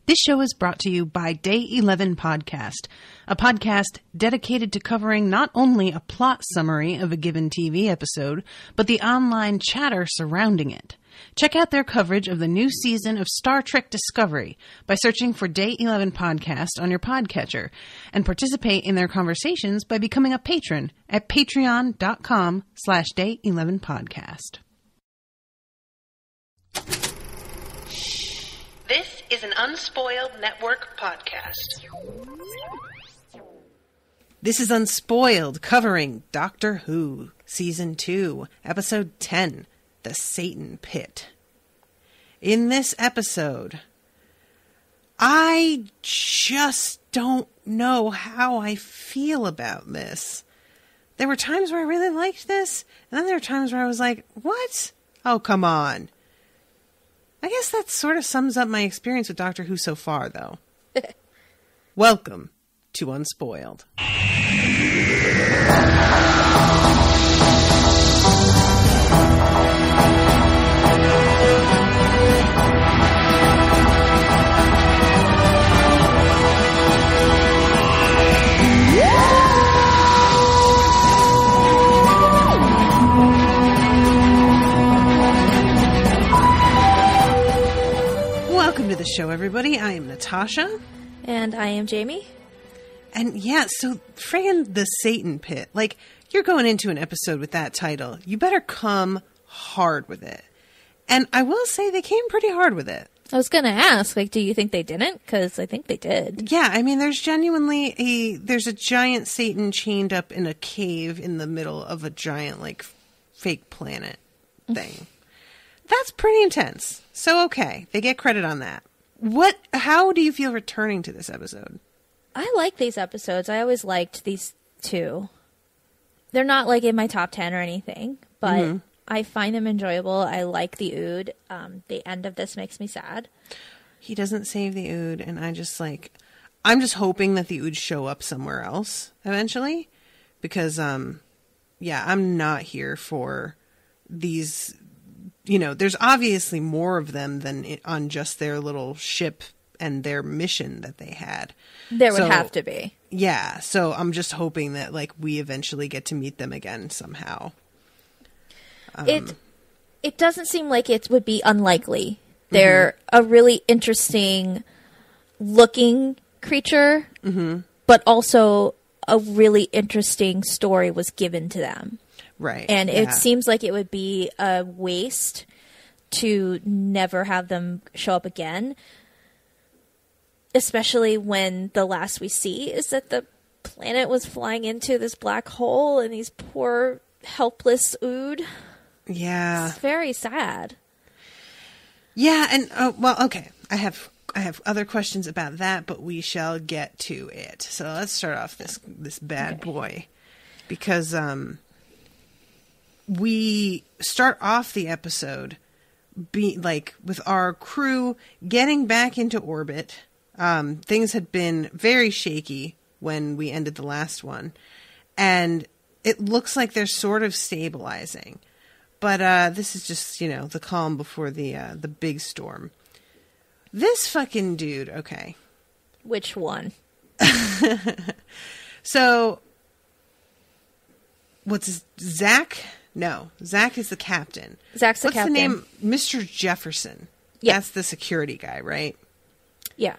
This show is brought to you by Day 11 Podcast, a podcast dedicated to covering not only a plot summary of a given TV episode, but the online chatter surrounding it. Check out their coverage of the new season of Star Trek Discovery by searching for Day 11 Podcast on your podcatcher, and participate in their conversations by becoming a patron at patreon.com/Day11Podcast. This is an Unspoiled Network podcast. This is Unspoiled, covering Doctor Who, Season 2, Episode 10, The Satan Pit. In this episode, I just don't know how I feel about this. There were times where I really liked this, and then there were times where I was like, what? Oh, come on. I guess that sort of sums up my experience with Doctor Who so far, though. Welcome to Unspoiled. Welcome to the show, everybody. I am Natasha. And I am Jaime. And yeah, so friggin' The Satan Pit. Like, you're going into an episode with that title. You better come hard with it. And I will say they came pretty hard with it. I was going to ask, like, do you think they didn't? Because I think they did. Yeah, I mean, there's genuinely there's a giant Satan chained up in a cave in the middle of a giant, like, fake planet thing. That's pretty intense. So, okay, they get credit on that. How do you feel returning to this episode? I like these episodes. I always liked these two. They're not, like, in my top 10 or anything, but I find them enjoyable. I like the Ood. The end of this makes me sad. He doesn't save the Ood, and I'm just hoping that the Ood show up somewhere else eventually, because, I'm not here for these. You know, there's obviously more of them than on just their little ship and their mission that they had. There would have to be. Yeah, so I'm just hoping that, like, we eventually get to meet them again somehow. It doesn't seem like it would be unlikely. They're a really interesting looking creature, but also a really interesting story was given to them. Right. And it seems like it would be a waste to never have them show up again. Especially when the last we see is that the planet was flying into this black hole and these poor, helpless Ood. Yeah. It's very sad. Yeah, and, okay. I have other questions about that, but we shall get to it. So let's start off this bad boy. Because, we start off the episode with our crew getting back into orbit. Things had been very shaky when we ended the last one, and it looks like they're sort of stabilizing. But this is just, the calm before the big storm. This fucking dude, okay. Which one? So, Zach? No, Zach is the captain. Zach's the captain. What's the name? Mr. Jefferson. Yeah. That's the security guy, right? Yeah.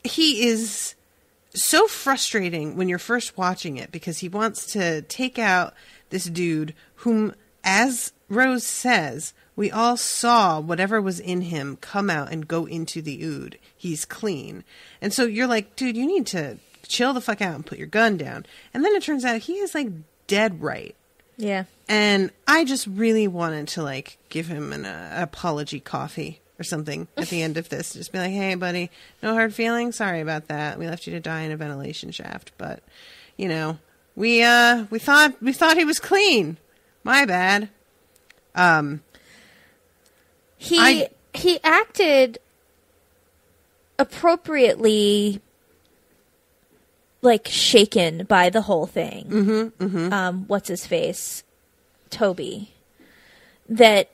He is so frustrating when you're first watching it because he wants to take out this dude whom, as Rose says, we all saw whatever was in him come out and go into the Ood. He's clean. And so you're like, dude, you need to chill the fuck out and put your gun down. And then it turns out he is, like, dead right. Yeah. And I just really wanted to, like, give him an apology coffee or something at the end of this. Just be like, hey, buddy, no hard feelings? Sorry about that. We left you to die in a ventilation shaft. But, we thought he was clean. My bad. He acted appropriately, like, shaken by the whole thing. What's his face? Toby. That,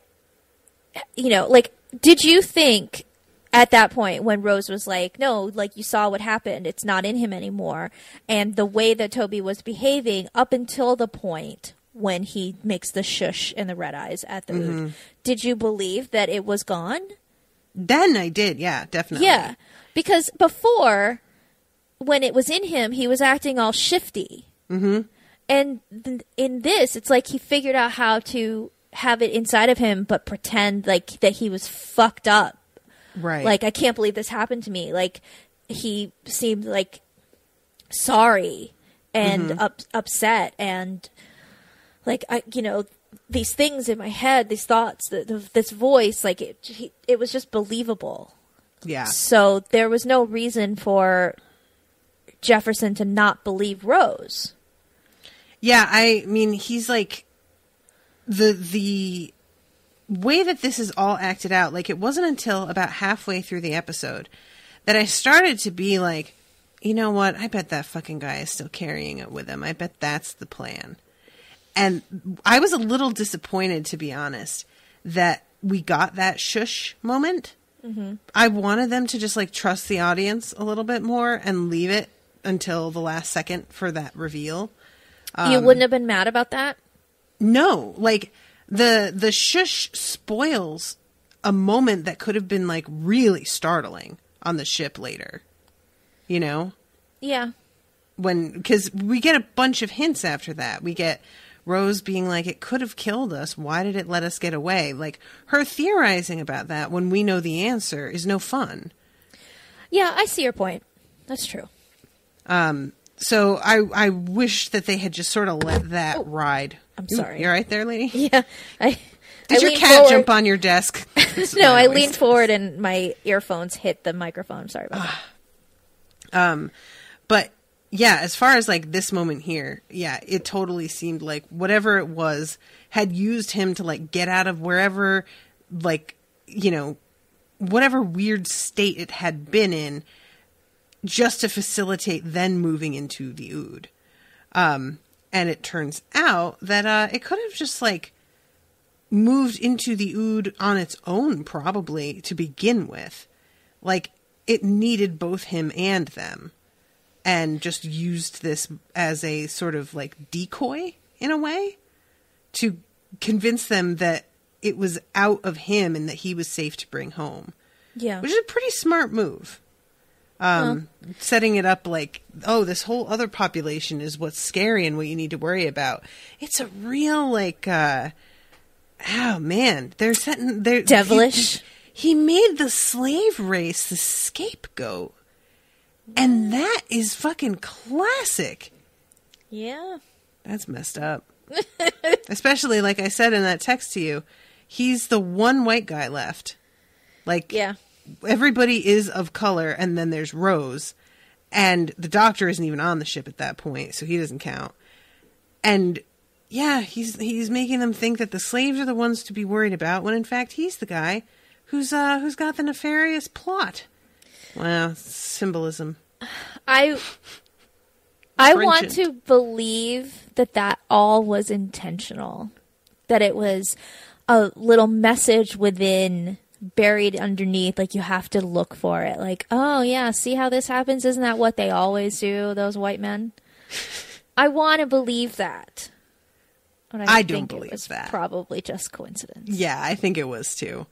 like, did you think at that point when Rose was like, no, like you saw what happened. It's not in him anymore. And the way that Toby was behaving up until the point when he makes the shush and the red eyes at the Ood, did you believe that it was gone? Then I did. Yeah, definitely. Yeah. Because before, when it was in him, he was acting all shifty. Mm-hmm. And in this, it's like he figured out how to have it inside of him, but pretend like that he was fucked up. Right. Like, I can't believe this happened to me. Like, he seemed like sorry and upset and like, these things in my head, these thoughts, this voice, like it was just believable. Yeah. So there was no reason for Jefferson to not believe Rose. Yeah, I mean, he's like the way that this is all acted out, like it wasn't until about halfway through the episode that I started to be like, you know what? I bet that fucking guy is still carrying it with him. I bet that's the plan. And I was a little disappointed, to be honest, that we got that shush moment. Mm-hmm. I wanted them to just like trust the audience a little bit more and leave it until the last second for that reveal. You wouldn't have been mad about that? No, like the shush spoils a moment that could have been like really startling on the ship later, you know? Yeah. Because we get a bunch of hints after that. We get Rose being like, it could have killed us. Why did it let us get away? Like, her theorizing about that when we know the answer is no fun. Yeah, I see your point. That's true. So I wish that they had just sort of let that ride. I'm sorry. You all right there, lady? Yeah. Did your cat jump on your desk? No, I leaned forward and my earphones hit the microphone. Sorry about that. But yeah, as far as like this moment here, yeah, it totally seemed like whatever it was had used him to like get out of wherever, like, you know, whatever weird state it had been in, just to facilitate then moving into the Ood. And it turns out that it could have just like moved into the Ood on its own, probably to begin with. Like, it needed both him and them, and just used this as a sort of like decoy in a way to convince them that it was out of him and that he was safe to bring home. Yeah. Which is a pretty smart move. Setting it up like, oh, this whole other population is what's scary and what you need to worry about. It's a real like, oh man, they're setting, they're devilish. He made the slave race the scapegoat. And that is fucking classic. Yeah. That's messed up. Especially, like I said in that text to you, he's the one white guy left. Like, yeah. Everybody is of color, and then there's Rose. And the doctor isn't even on the ship at that point, so he doesn't count. And, yeah, he's making them think that the slaves are the ones to be worried about, when in fact he's the guy who's got the nefarious plot. Wow, symbolism. I want to believe that all was intentional. That it was a little message within, buried underneath, like you have to look for it. Like, oh yeah, see how this happens? Isn't that what they always do, those white men? I want to believe that. But I don't believe that. Probably just coincidence. Yeah, I think it was too.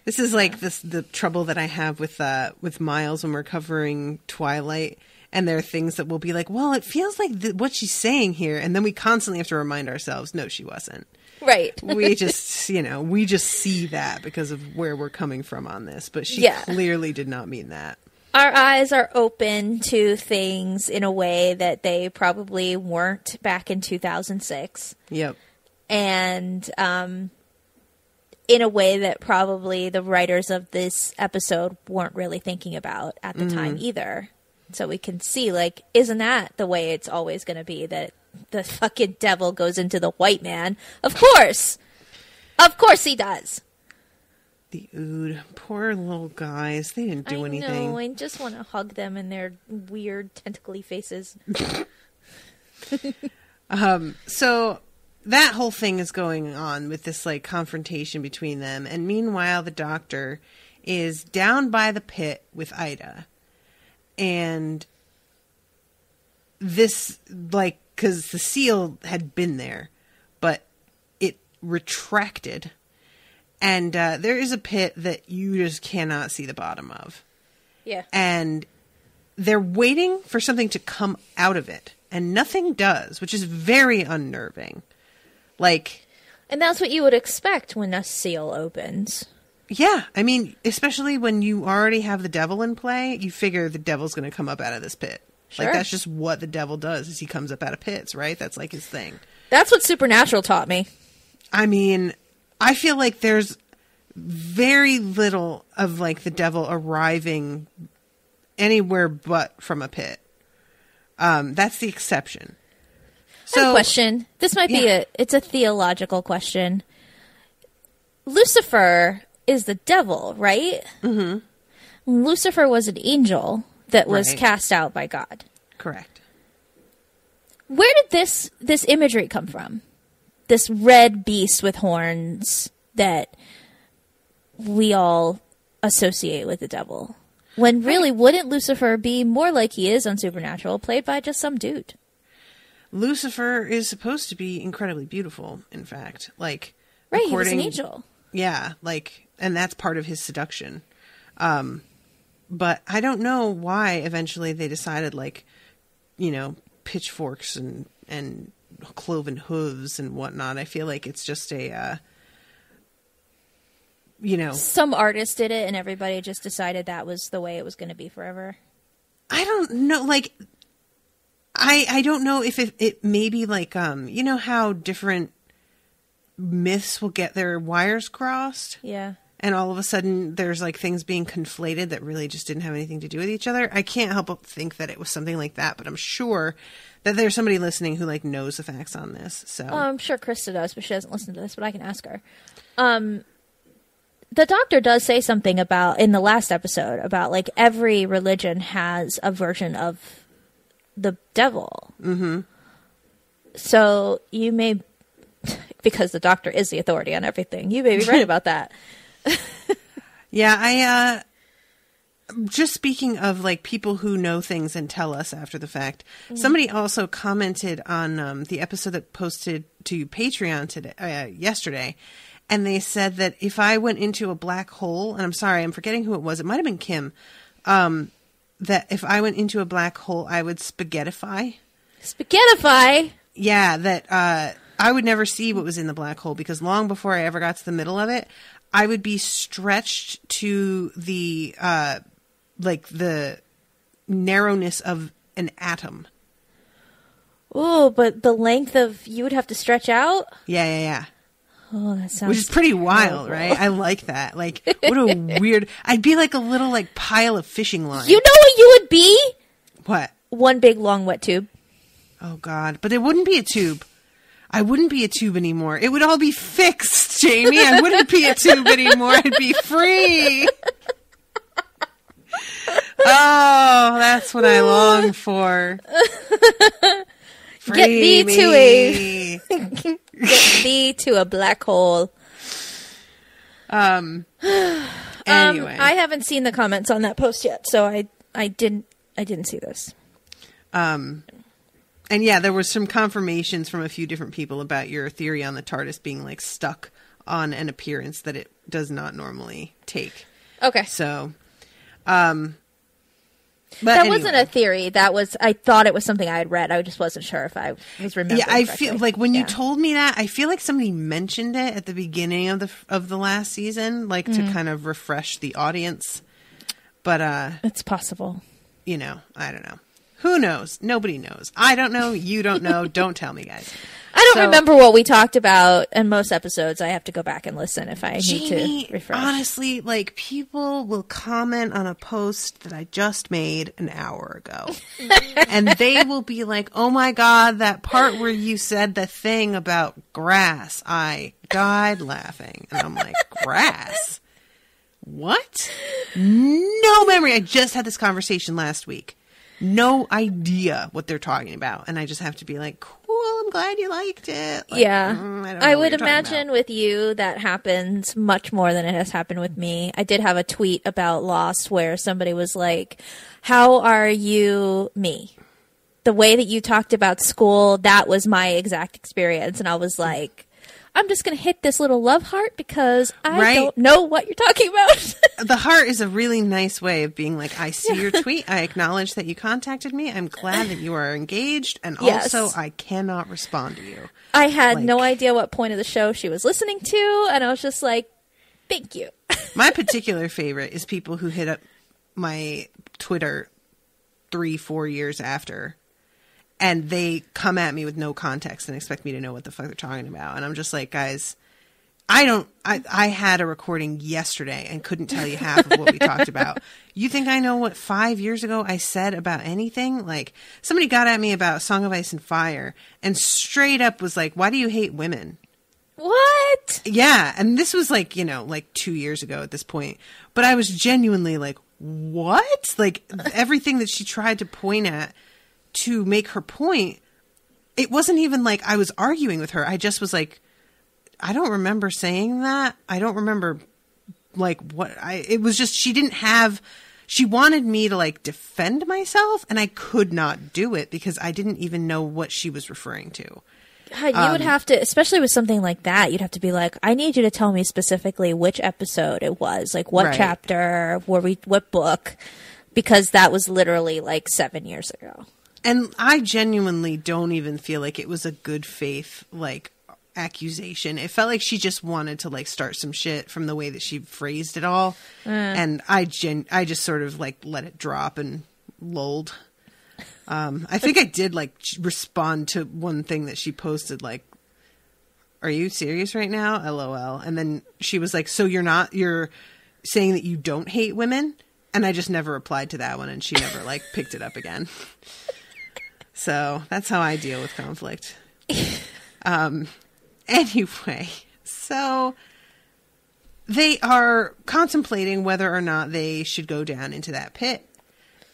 This is like the trouble that I have with Miles when we're covering Twilight, and there are things that we'll be like, well, it feels like what she's saying here, and then we constantly have to remind ourselves, no, she wasn't. Right. We just, we just see that because of where we're coming from on this, but she clearly did not mean that. Our eyes are open to things in a way that they probably weren't back in 2006. Yep. And, in a way that probably the writers of this episode weren't really thinking about at the time either. So we can see, like, isn't that the way it's always going to be, that the fucking devil goes into the white man? Of course! Of course he does! The Ood. Poor little guys. They didn't do anything. I know. I just want to hug them in their weird tentacly faces. So that whole thing is going on with this like confrontation between them, and meanwhile the doctor is down by the pit with Ida. And this, like, because the seal had been there, but it retracted. And there is a pit that you just cannot see the bottom of. Yeah. And they're waiting for something to come out of it. And nothing does, which is very unnerving. Like... And that's what you would expect when a seal opens. Yeah. I mean, especially when you already have the devil in play, you figure the devil's going to come up out of this pit. Sure. Like, that's just what the devil does, is he comes up out of pits, right? That's like his thing. That's what Supernatural taught me. I mean, I feel like there's very little of, like, the devil arriving anywhere but from a pit. That's the exception. I have a question. This might be it's a theological question. Lucifer is the devil, right? Mm-hmm. Lucifer was an angel that was cast out by God. Correct. Where did this imagery come from? This red beast with horns that we all associate with the devil. When really, wouldn't Lucifer be more like he is on Supernatural, played by just some dude? Lucifer is supposed to be incredibly beautiful, in fact. Like, right, he was an angel. Yeah, like, and that's part of his seduction. But I don't know why eventually they decided, like, you know, pitchforks and cloven hooves and whatnot. I feel like it's just a, you know... Some artist did it and everybody just decided that was the way it was going to be forever. I don't know, like... I don't know if it may be like, you know how different myths will get their wires crossed? Yeah. And all of a sudden there's like things being conflated that really just didn't have anything to do with each other. I can't help but think that it was something like that, but I'm sure that there's somebody listening who like knows the facts on this. So I'm sure Krista does, but she doesn't listen to this, but I can ask her. The doctor does say something about, in the last episode, about like every religion has a version of the devil. Mm-hmm. So you may, because the doctor is the authority on everything, you may be right about that. Yeah, just speaking of like people who know things and tell us after the fact, somebody also commented on the episode that posted to Patreon today, yesterday, and they said that if I went into a black hole, and I'm sorry, I'm forgetting who it was, it might have been Kim, that if I went into a black hole, I would spaghettify. Spaghettify? Yeah, that I would never see what was in the black hole, because long before I ever got to the middle of it, I would be stretched to the like the narrowness of an atom. Oh, but the length of, you would have to stretch out? Yeah. Oh, that sounds... Which is pretty wild, right? I like that. Like, what a weird... I'd be like a little, like, pile of fishing line. You know what you would be? What? One big, long, wet tube. Oh, God. But it wouldn't be a tube. I wouldn't be a tube anymore. It would all be fixed, Jamie. I wouldn't be a tube anymore. I'd be free. Oh, that's what I long for. Free Get thee me. to a... Get thee to a black hole. Anyway. I haven't seen the comments on that post yet, so I didn't see this. And yeah, there was some confirmations from a few different people about your theory on the TARDIS being like stuck on an appearance that it does not normally take. Okay. So, but that anyway. wasn't a theory. That was, I thought it was something I had read. I just wasn't sure if I was remembering. Yeah, I correctly. feel like when you told me that, I feel like somebody mentioned it at the beginning of the last season, like to kind of refresh the audience. But it's possible. You know, I don't know. Who knows? Nobody knows. I don't know. You don't know. Don't tell me, guys. I don't remember what we talked about in most episodes. I have to go back and listen if I Jamie, need to refresh. Honestly, like, people will comment on a post that I just made an hour ago. And they will be like, oh my God, that part where you said the thing about grass. I died laughing. And I'm like, grass? What? No memory. I just had this conversation last week. No idea what they're talking about. And I just have to be like, cool, I'm glad you liked it. Like, yeah. I don't know I what would you're talking imagine about. with you that happens much more than it has happened with me. I did have a tweet about Lost where somebody was like, how are you me? The way that you talked about school, that was my exact experience. And I was like, I'm just going to hit this little love heart because I don't know what you're talking about. The heart is a really nice way of being like, I see your tweet. I acknowledge that you contacted me. I'm glad that you are engaged. And also, I cannot respond to you. I had no idea what point of the show she was listening to. And I was just like, thank you. My particular favorite is people who hit up my Twitter 3-4 years after. And they come at me with no context and expect me to know what the fuck they're talking about. And I'm just like, guys, I had a recording yesterday and couldn't tell you half of what we talked about. You think I know what 5 years ago I said about anything? Like, somebody got at me about Song of Ice and Fire and straight up was like, why do you hate women? What? Yeah. And this was like, like 2 years ago at this point. But I was genuinely like, what? Like, everything that she tried to point at to make her point, it wasn't even like I was arguing with her. I just was like, I don't remember saying that. I don't remember like it was just, she wanted me to like defend myself and I could not do it because I didn't even know what she was referring to. God, you would have to, especially with something like that, you'd have to be like, I need you to tell me specifically which episode it was, like what chapter, what book, because that was literally like 7 years ago. And I genuinely don't even feel like it was a good faith, like, accusation. It felt like she just wanted to, like, start some shit from the way that she phrased it all. And I just sort of, like, let it drop and lulled. I think I did, like, respond to one thing that she posted, like, are you serious right now? LOL. And then she was like, so you're saying that you don't hate women? And I just never replied to that one, and she never, like, picked it up again. So that's how I deal with conflict. Anyway, so they are contemplating whether or not they should go down into that pit.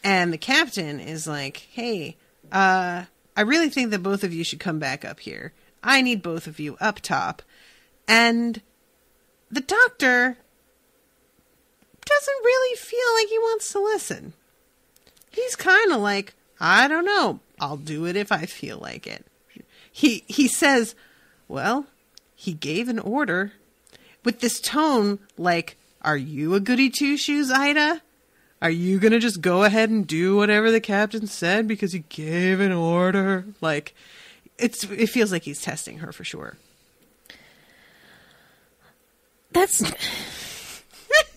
And the captain is like, hey, I really think that both of you should come back up here. I need both of you up top. And the doctor doesn't really feel like he wants to listen. He's kind of like, I don't know. I'll do it if I feel like it. He says, well, he gave an order with this tone like, are you a goody two-shoes, Ida? Are you going to just go ahead and do whatever the captain said because he gave an order? Like, it feels like he's testing her for sure.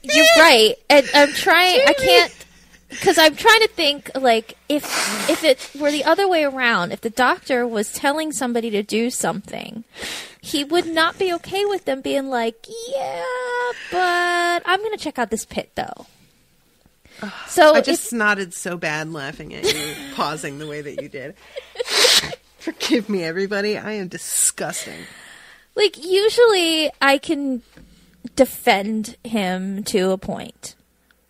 You're right. And I'm trying, I can't. Because I'm trying to think, like, if it were the other way around, if the doctor was telling somebody to do something, he would not be okay with them being like, yeah, but I'm going to check out this pit, though. So I just nodded so bad laughing at you, pausing the way that you did. Forgive me, everybody. I am disgusting. Like, usually I can defend him to a point.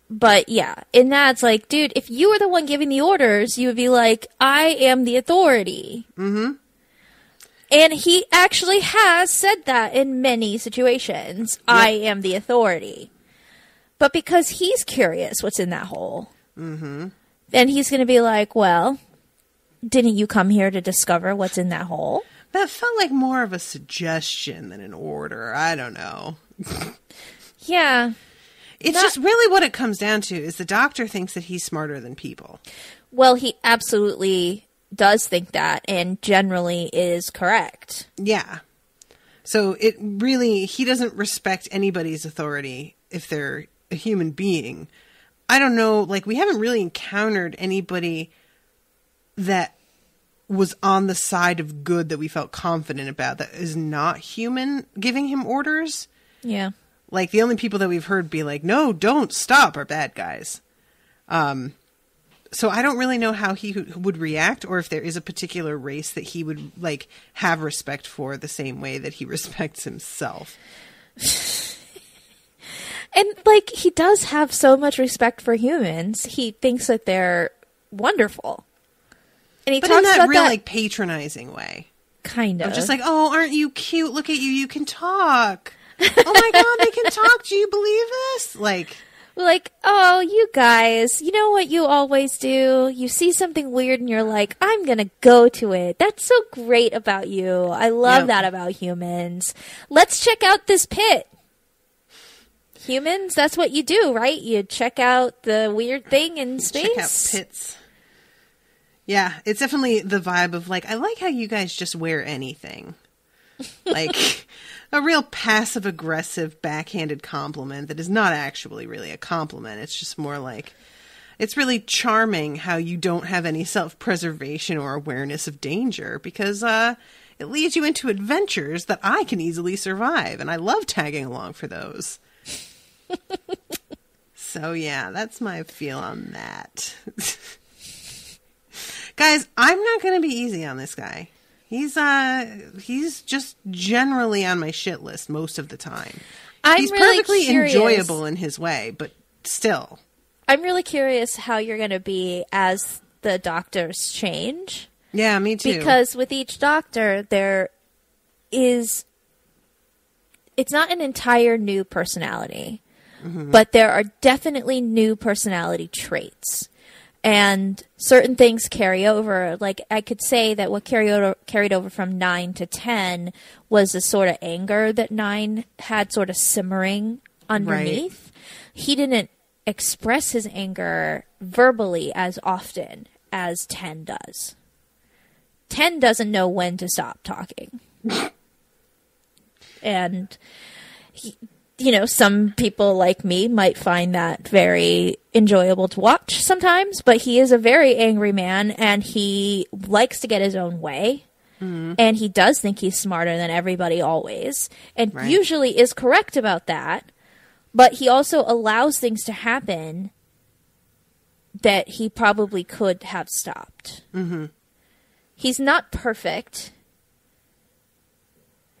But yeah, in that it's like, dude, if you were the one giving the orders, you would be like, I am the authority. Mm-hmm. And he actually has said that in many situations. Yep. I am the authority. But because he's curious what's in that hole, then he's going to be like, well, didn't you come here to discover what's in that hole? That felt like more of a suggestion than an order. I don't know. Yeah. It's just really what it comes down to is the doctor thinks that he's smarter than people. Well, he absolutely does think that and generally is correct. Yeah. So he doesn't respect anybody's authority if they're a human being. I don't know, like, we haven't really encountered anybody that was on the side of good that we felt confident about that is not human giving him orders. Yeah. Like, the only people that we've heard be like, no, don't stop, are bad guys. So I don't really know how he would react, or if there is a particular race that he would, like, have respect for the same way that he respects himself. And, like, he does have so much respect for humans. He thinks that they're wonderful. And he but talks in that about real, that, like, patronizing way. Kind of. Just like, oh, aren't you cute? Look at you. You can talk. Oh my God, they can talk. Do you believe this? Like, oh, you guys, you know what you always do? You see something weird and you're like, I'm going to go to it. That's so great about you. I love that about humans. Let's check out this pit. Humans, that's what you do, right? You check out the weird thing in space. Check out pits. Yeah, it's definitely the vibe of like, I like how you guys just wear anything. Like a real passive-aggressive backhanded compliment that is not actually really a compliment. It's just more like, it's really charming how you don't have any self-preservation or awareness of danger because it leads you into adventures that I can easily survive, and I love tagging along for those. So yeah, that's my feel on that. Guys, I'm not going to be easy on this guy. He's just generally on my shit list most of the time. He's really perfectly enjoyable in his way, but still. I'm really curious how you're going to be as the doctors change. Yeah, me too. Because with each doctor, it's not an entire new personality, but there are definitely new personality traits. And certain things carry over. Like, I could say that what carried over from 9 to 10 was a sort of anger that 9 had sort of simmering underneath. Right. He didn't express his anger verbally as often as 10 does. 10 doesn't know when to stop talking. And some people like me might find that very enjoyable to watch sometimes, but he is a very angry man and he likes to get his own way. Mm-hmm. And he does think he's smarter than everybody always, and usually is correct about that. But he also allows things to happen that he probably could have stopped. Mm-hmm. He's not perfect.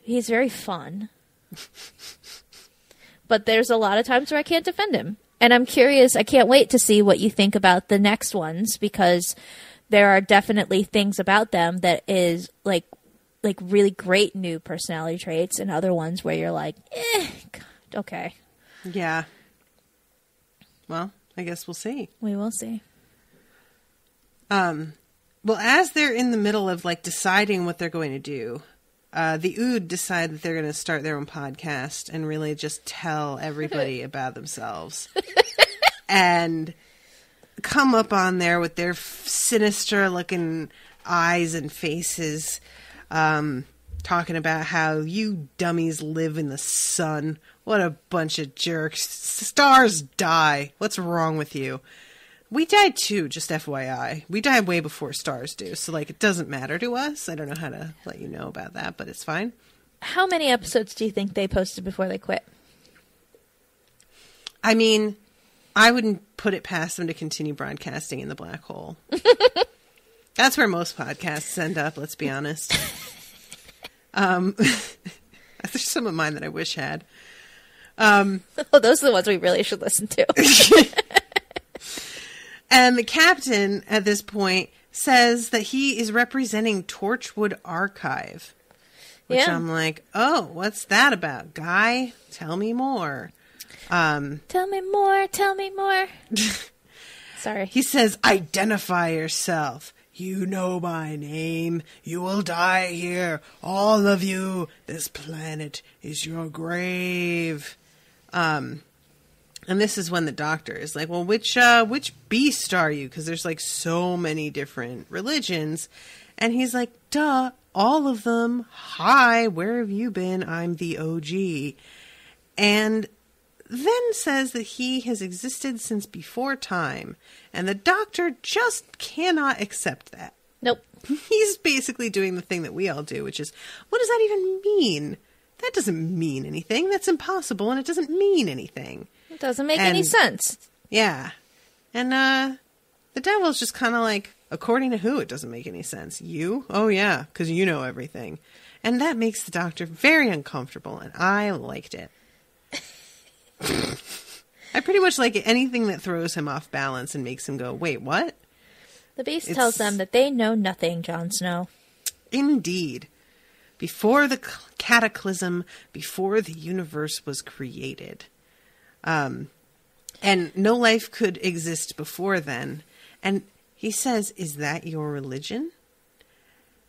He's very fun. But there's a lot of times where I can't defend him. And I'm curious, I can't wait to see what you think about the next ones, because there are definitely things about them that is like really great new personality traits, and other ones where you're like, God, okay. Yeah. Well, I guess we'll see. We will see. Well, as they're in the middle of deciding what they're going to do, the Ood decide that they're going to start their own podcast and really just tell everybody about themselves. And come up on there with their sinister looking eyes and faces, talking about how you dummies live in the sun. What a bunch of jerks. Stars die. What's wrong with you? We died too, just FYI. We died way before stars do, so it doesn't matter to us. I don't know how to let you know about that, but it's fine. How many episodes do you think they posted before they quit? I mean, I wouldn't put it past them to continue broadcasting in the black hole. That's where most podcasts end up, let's be honest. There's some of mine that I wish had. Those are the ones we really should listen to. And the captain, at this point, says that he is representing Torchwood Archive. Which I'm like, oh, what's that about, guy? Tell me more. Tell me more, tell me more. Sorry. He says, identify yourself. You know my name. You will die here. All of you. This planet is your grave. And this is when the doctor is like, well, which beast are you? Because there's so many different religions. And he's like, duh, all of them. Hi, where have you been? I'm the OG. And then says that he has existed since before time. And the doctor just cannot accept that. Nope. He's basically doing the thing that we all do, which is, what does that even mean? That doesn't mean anything. That's impossible, and it doesn't mean anything. It doesn't make any sense. Yeah. And the devil's just kind of like, according to who, it doesn't make any sense. You? Oh, yeah, because you know everything. And that makes the doctor very uncomfortable, and I liked it. I pretty much like it. Anything that throws him off balance and makes him go, wait, what? The beast tells them that they know nothing, Jon Snow. Indeed. before the cataclysm, before the universe was created. And no life could exist before then. And he says, is that your religion?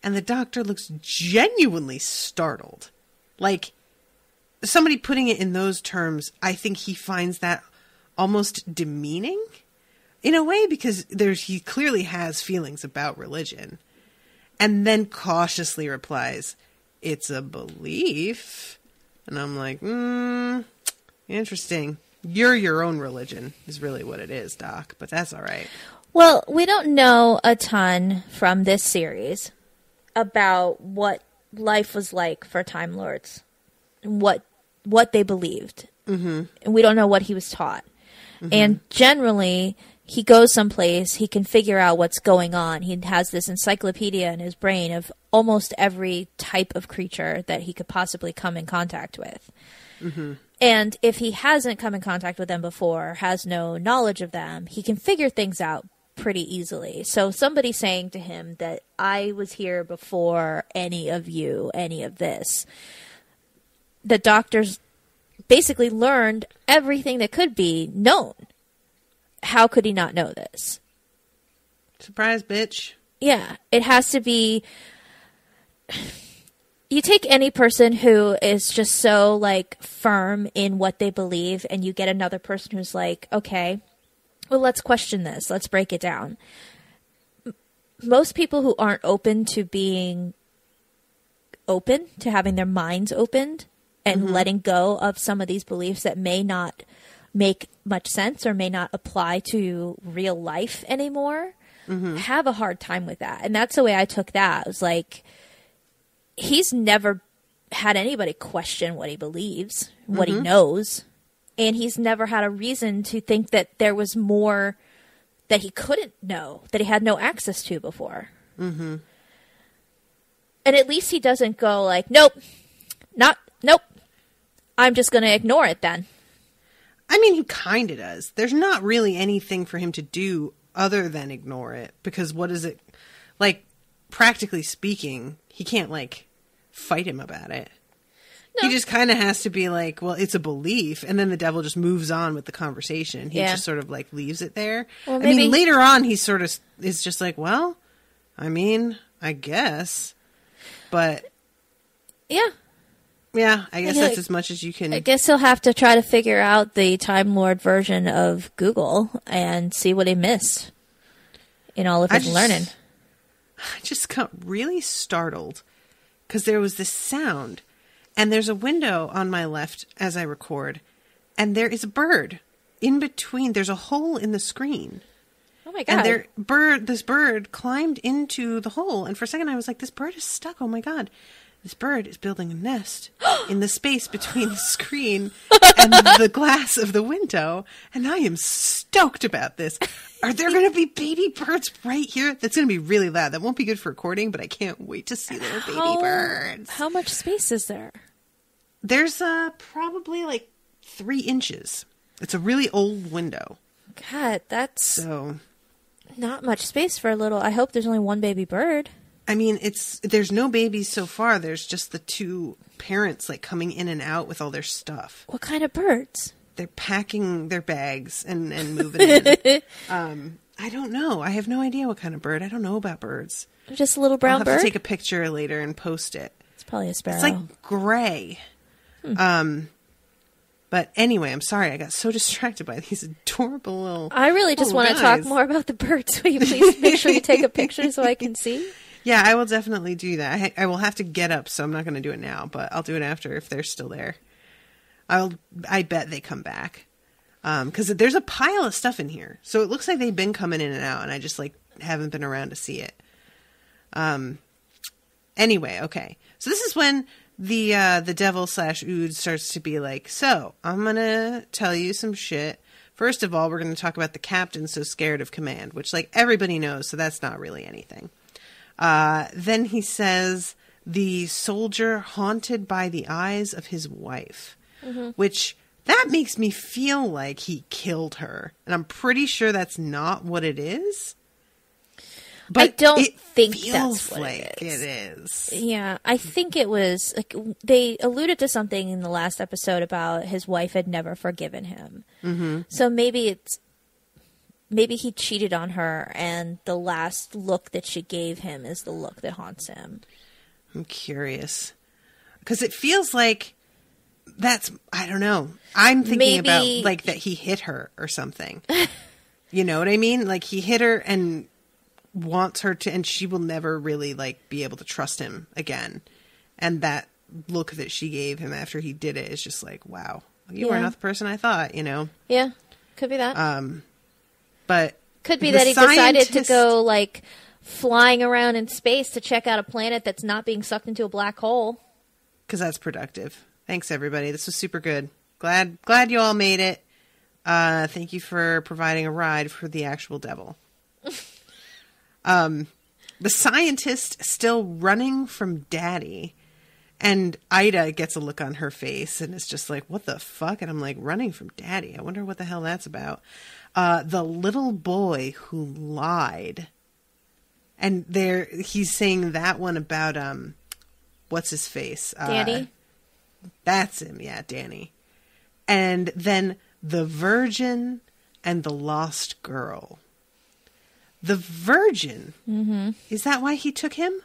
And the doctor looks genuinely startled. Like, somebody putting it in those terms, I think he finds that almost demeaning in a way, because he clearly has feelings about religion. And then cautiously replies, it's a belief. And I'm like, interesting. You're your own religion is really what it is, Doc, but that's all right. Well, we don't know a ton from this series about what life was like for Time Lords, what they believed. Mm-hmm. And we don't know what he was taught. Mm-hmm. And generally, he goes someplace, he can figure out what's going on. He has this encyclopedia in his brain of almost every type of creature that he could possibly come in contact with. Mm-hmm. And if he hasn't come in contact with them before, has no knowledge of them, he can figure things out pretty easily. So somebody saying to him that I was here before any of you, any of this, the doctors basically learned everything that could be known. How could he not know this? Surprise, bitch. Yeah, it has to be... You take any person who is just so, like, firm in what they believe, and you get another person who's like, okay, well, let's question this. Let's break it down. Most people who aren't open to being open, to having their minds opened, and letting go of some of these beliefs that may not make much sense or may not apply to real life anymore, have a hard time with that. And that's the way I took that. It was like, he's never had anybody question what he believes, what he knows. And he's never had a reason to think that there was more that he couldn't know, that he had no access to before. Mm-hmm. And at least he doesn't go like, nope, I'm just going to ignore it then. I mean, he kind of does. There's not really anything for him to do other than ignore it. Because what is it? Like, practically speaking, he can't, like, fight him about it. No. He just kind of has to be like, well, it's a belief. And then the devil just moves on with the conversation. He just sort of, like, leaves it there. Well, I mean, later on, he sort of is just like, well, I mean, I guess. But... yeah. Yeah, I guess that's as much as you can... I guess he'll have to try to figure out the Time Lord version of Google and see what he missed in all of his learning. I just got really startled because there was this sound, and there's a window on my left as I record, and there is a bird in between. There's a hole in the screen. Oh my God. And this bird climbed into the hole, and for a second I was like, this bird is stuck. Oh my God. This bird is building a nest in the space between the screen and the glass of the window, and I am stoked about this. Are there going to be baby birds right here? That's going to be really loud. That won't be good for recording, but I can't wait to see little baby birds. How much space is there? There's probably like 3 inches. It's a really old window. God, that's not much space for a little... I hope there's only one baby bird. I mean, there's no babies so far. There's just the 2 parents like coming in and out with all their stuff. What kind of birds? They're packing their bags and moving in. I don't know. I have no idea what kind of bird. I don't know about birds. Just a little brown bird? I'll have to take a picture later and post it. It's probably a sparrow. It's like gray. But anyway, I'm sorry. I got so distracted by these adorable little I really just want to talk more about the birds. Will you please make sure you take a picture so I can see? Yeah, I will definitely do that. I will have to get up, so I'm not going to do it now, but I'll do it after if they're still there. I bet they come back. Because there's a pile of stuff in here. So it looks like they've been coming in and out, and I just like haven't been around to see it. Anyway, okay. So this is when the devil / Ood starts to be like, so I'm going to tell you some shit. First of all, we're going to talk about the captain so scared of command, which like everybody knows, so that's not really anything. Then he says, the soldier haunted by the eyes of his wife, which that makes me feel like he killed her. And I'm pretty sure that's not what it is. But I don't it think feels that's what like it is. it is. Yeah, I think it was like they alluded to something in the last episode about his wife had never forgiven him. Mm-hmm. So maybe he cheated on her, and the last look that she gave him is the look that haunts him. I'm curious because it feels like that's, I don't know. I'm thinking about like that he hit her or something. You know what I mean? Like he hit her and wants her to, and she will never really like be able to trust him again. And that look that she gave him after he did it is just like, wow, you are not the person I thought, you know? Yeah, could be that. But could be that he decided to go like flying around in space to check out a planet that's not being sucked into a black hole. Because that's productive. Thanks, everybody. This was super good. Glad you all made it. Thank you for providing a ride for the actual devil. The scientist still running from Daddy, and Ida gets a look on her face, and it's just like, what the fuck? And I'm like, running from Daddy? I wonder what the hell that's about. The little boy who lied. And he's saying that one about, what's his face? Danny? That's him, yeah, Danny. And then the virgin and the lost girl. The virgin? Mm-hmm. Is that why he took him?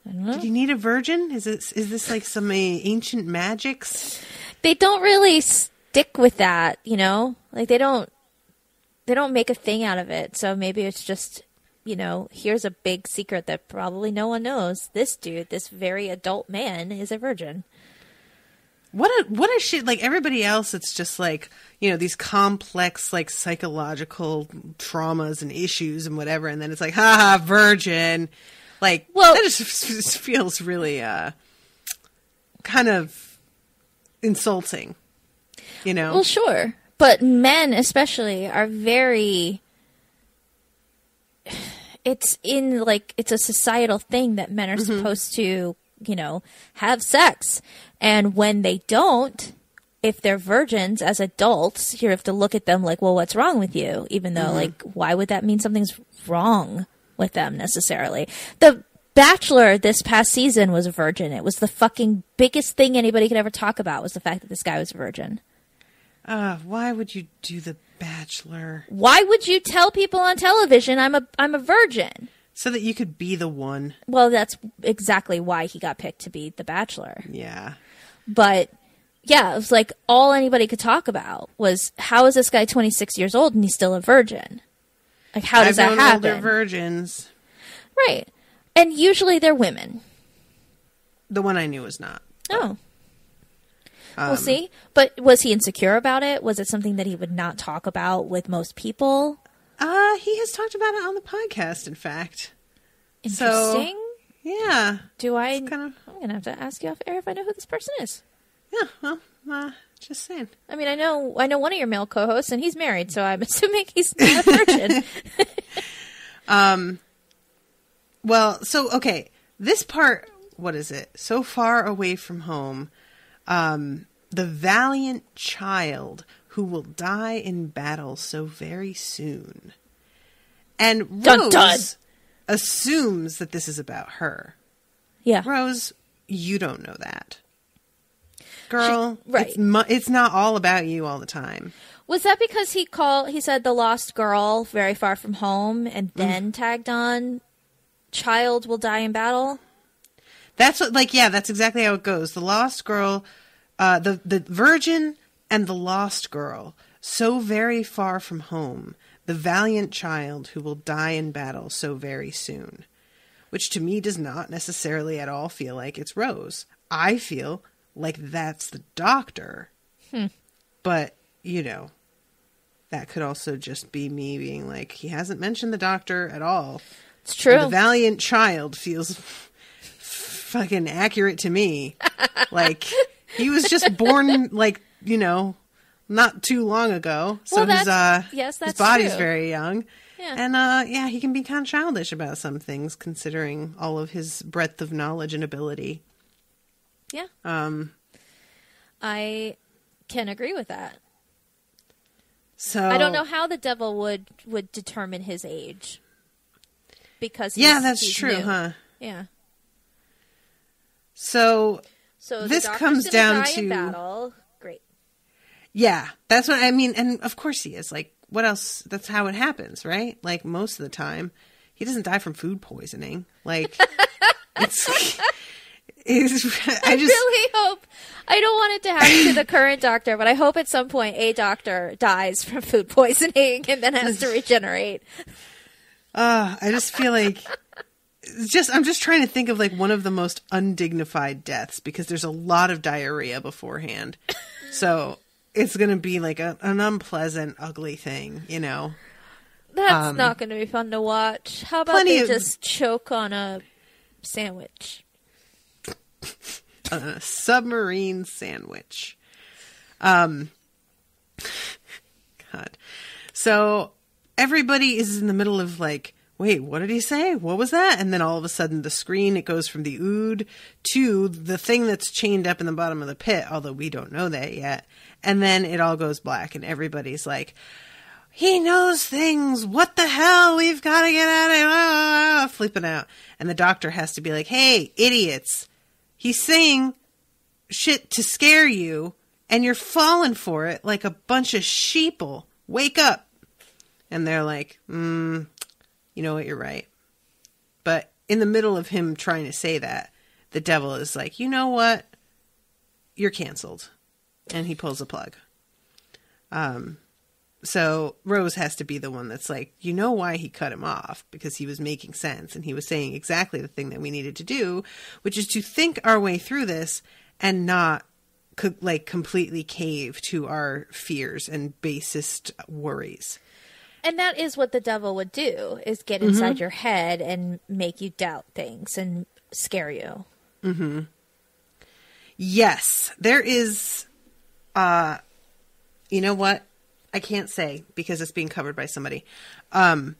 I don't know. Did he need a virgin? Is this like some ancient magics? They don't really stick with that, you know? Like they don't make a thing out of it. So maybe it's just, you know, here's a big secret that probably no one knows. This dude, this very adult man, is a virgin. What a shit, like everybody else, it's just like, you know, these complex, like, psychological traumas and issues and whatever, and then it's like, haha, virgin. Like, well, that just feels really, kind of insulting, you know? Well, sure. But men, especially, are very... It's a societal thing that men are supposed to, you know, have sex. And when they don't, if they're virgins as adults, you have to look at them like, well, what's wrong with you? Even though, like, why would that mean something's wrong with them necessarily? The Bachelor this past season was a virgin. It was the fucking biggest thing anybody could ever talk about was the fact that this guy was a virgin. Why would you do The Bachelor? Why would you tell people on television I'm a virgin? So that you could be the one. Well, that's exactly why he got picked to be The Bachelor. Yeah. But, yeah, it was like all anybody could talk about was, how is this guy 26 years old and he's still a virgin? Like, how does that happen? Older virgins. Right. And usually they're women. The one I knew was not. Oh. We'll see. But was he insecure about it? Was it something that he would not talk about with most people? He has talked about it on the podcast, in fact. Interesting. So, yeah. I'm going to have to ask you off air if I know who this person is. Yeah, well, just saying. I mean, I know one of your male co-hosts, and he's married, so I'm assuming he's not a virgin. Well, so, okay. This part, what is it? So far away from home, the valiant child who will die in battle so very soon. And Rose assumes that this is about her. Yeah. Rose, you don't know that. Girl, right. It's not all about you all the time. Was that because he said the lost girl very far from home and then tagged on child will die in battle? That's what, like, yeah, that's exactly how it goes. The lost girl, the virgin and the lost girl, so very far from home, the valiant child who will die in battle so very soon. Which to me does not necessarily at all feel like it's Rose. I feel like that's the doctor. But, you know, that could also just be me being like, he hasn't mentioned the doctor at all. It's true. And the valiant child feels fucking accurate to me. Like, he was just born, like, you know, not too long ago. So well, his body's true. very young. Yeah. And, yeah, he can be kind of childish about some things, considering all of his breadth of knowledge and ability. Yeah. I can agree with that. So I don't know how the devil would determine his age. because that's he's true, new. huh? Yeah. So this comes down die to in battle. Great. Yeah, that's what I mean. And of course he is. Like, what else? That's how it happens, right? Like, most of the time, he doesn't die from food poisoning. Like, I really hope, I don't want it to happen to the current Doctor, but I hope at some point a Doctor dies from food poisoning and then has to regenerate. I just feel like I'm just trying to think of like one of the most undignified deaths, because there's a lot of diarrhea beforehand. So it's going to be like an unpleasant, ugly thing, you know? That's not going to be fun to watch. How about they just choke on a sandwich? A submarine sandwich. God. So everybody is in the middle of like, wait, what did he say? What was that? And then all of a sudden the screen, it goes from the ood to the thing that's chained up in the bottom of the pit, although we don't know that yet. And then it all goes black and everybody's like, he knows things. What the hell? We've got to get out of it. Flipping out. And the Doctor has to be like, hey, idiots. He's saying shit to scare you, and you're falling for it like a bunch of sheeple. Wake up. And they're like, you know what, you're right. But in the middle of him trying to say that, the devil is like, you know what? You're canceled. And he pulls a plug. So Rose has to be the one that's like, you know why he cut him off? Because he was making sense and he was saying exactly the thing that we needed to do, which is to think our way through this and not like completely cave to our fears and basest worries. And that is what the devil would do, is get inside your head and make you doubt things and scare you. Mm-hmm. Yes, there is, you know what? I can't say because it's being covered by somebody. But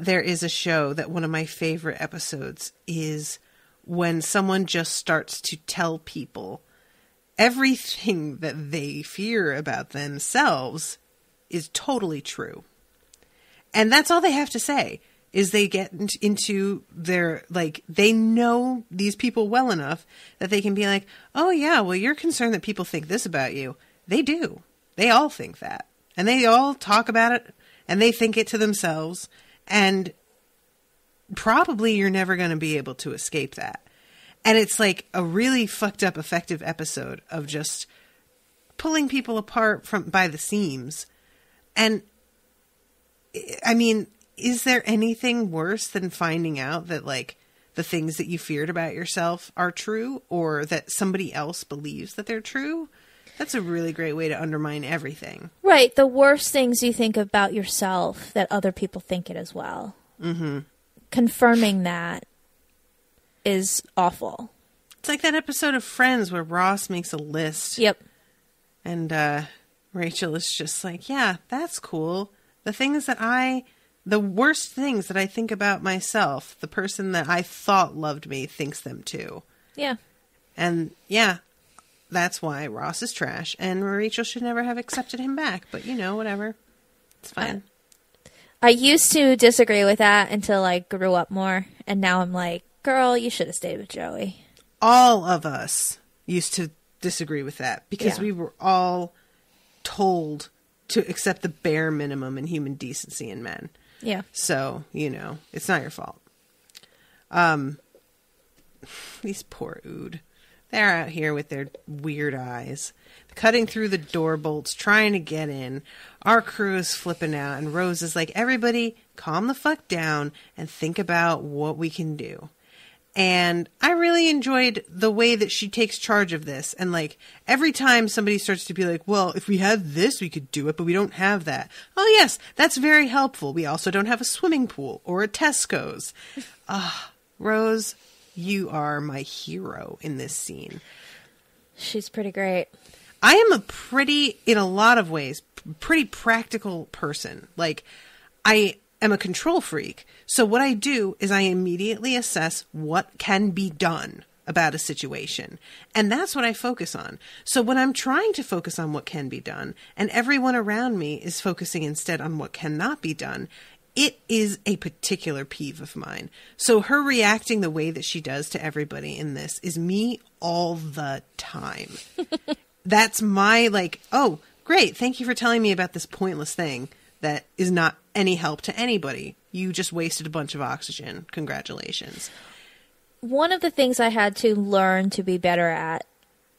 there is a show that one of my favorite episodes is when someone just starts to tell people everything that they fear about themselves is totally true. And that's all they have to say, is they get into their, like, they know these people well enough that they can be like, oh yeah, well, you're concerned that people think this about you. They do. They all think that. And they all talk about it, and they think it to themselves, and probably you're never going to be able to escape that. And it's like a really fucked up, effective episode of just pulling people apart by the seams. And, I mean, is there anything worse than finding out that, like, the things that you feared about yourself are true, or that somebody else believes that they're true? That's a really great way to undermine everything. Right. The worst things you think about yourself, that other people think it as well. Mm-hmm. Confirming that is awful. It's like that episode of Friends where Ross makes a list. Yep. And Rachel is just like, yeah, that's cool. The worst things that I think about myself, the person that I thought loved me thinks them too. Yeah. And yeah. That's why Ross is trash, and Rachel should never have accepted him back. But, you know, whatever. It's fine. I used to disagree with that until I grew up more, and now I'm like, girl, you should have stayed with Joey. All of us used to disagree with that, because we were all told to accept the bare minimum in human decency in men. Yeah. So, you know, it's not your fault. These poor Ood. They're out here with their weird eyes, cutting through the door bolts, trying to get in. Our crew is flipping out, and Rose is like, everybody calm the fuck down and think about what we can do. And I really enjoyed the way that she takes charge of this. And like, every time somebody starts to be like, well, if we had this, we could do it, but we don't have that. Oh yes, that's very helpful. We also don't have a swimming pool or a Tesco's. Rose, you are my hero in this scene. She's pretty great. I am in a lot of ways, pretty practical person. Like, I am a control freak. So what I do is I immediately assess what can be done about a situation. And that's what I focus on. So when I'm trying to focus on what can be done, and everyone around me is focusing instead on what cannot be done, it is a particular peeve of mine. So her reacting the way that she does to everybody in this is me all the time. That's my like, oh, great. Thank you for telling me about this pointless thing that is not any help to anybody. You just wasted a bunch of oxygen. Congratulations. One of the things I had to learn to be better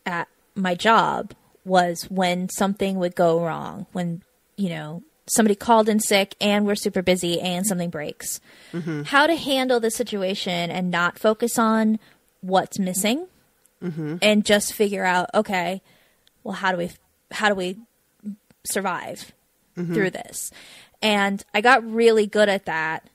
at my job was when something would go wrong, when, you know, somebody called in sick and we're super busy and something breaks. Mm-hmm. How to handle the situation and not focus on what's missing and just figure out, okay, well, how do we survive through this? And I got really good at that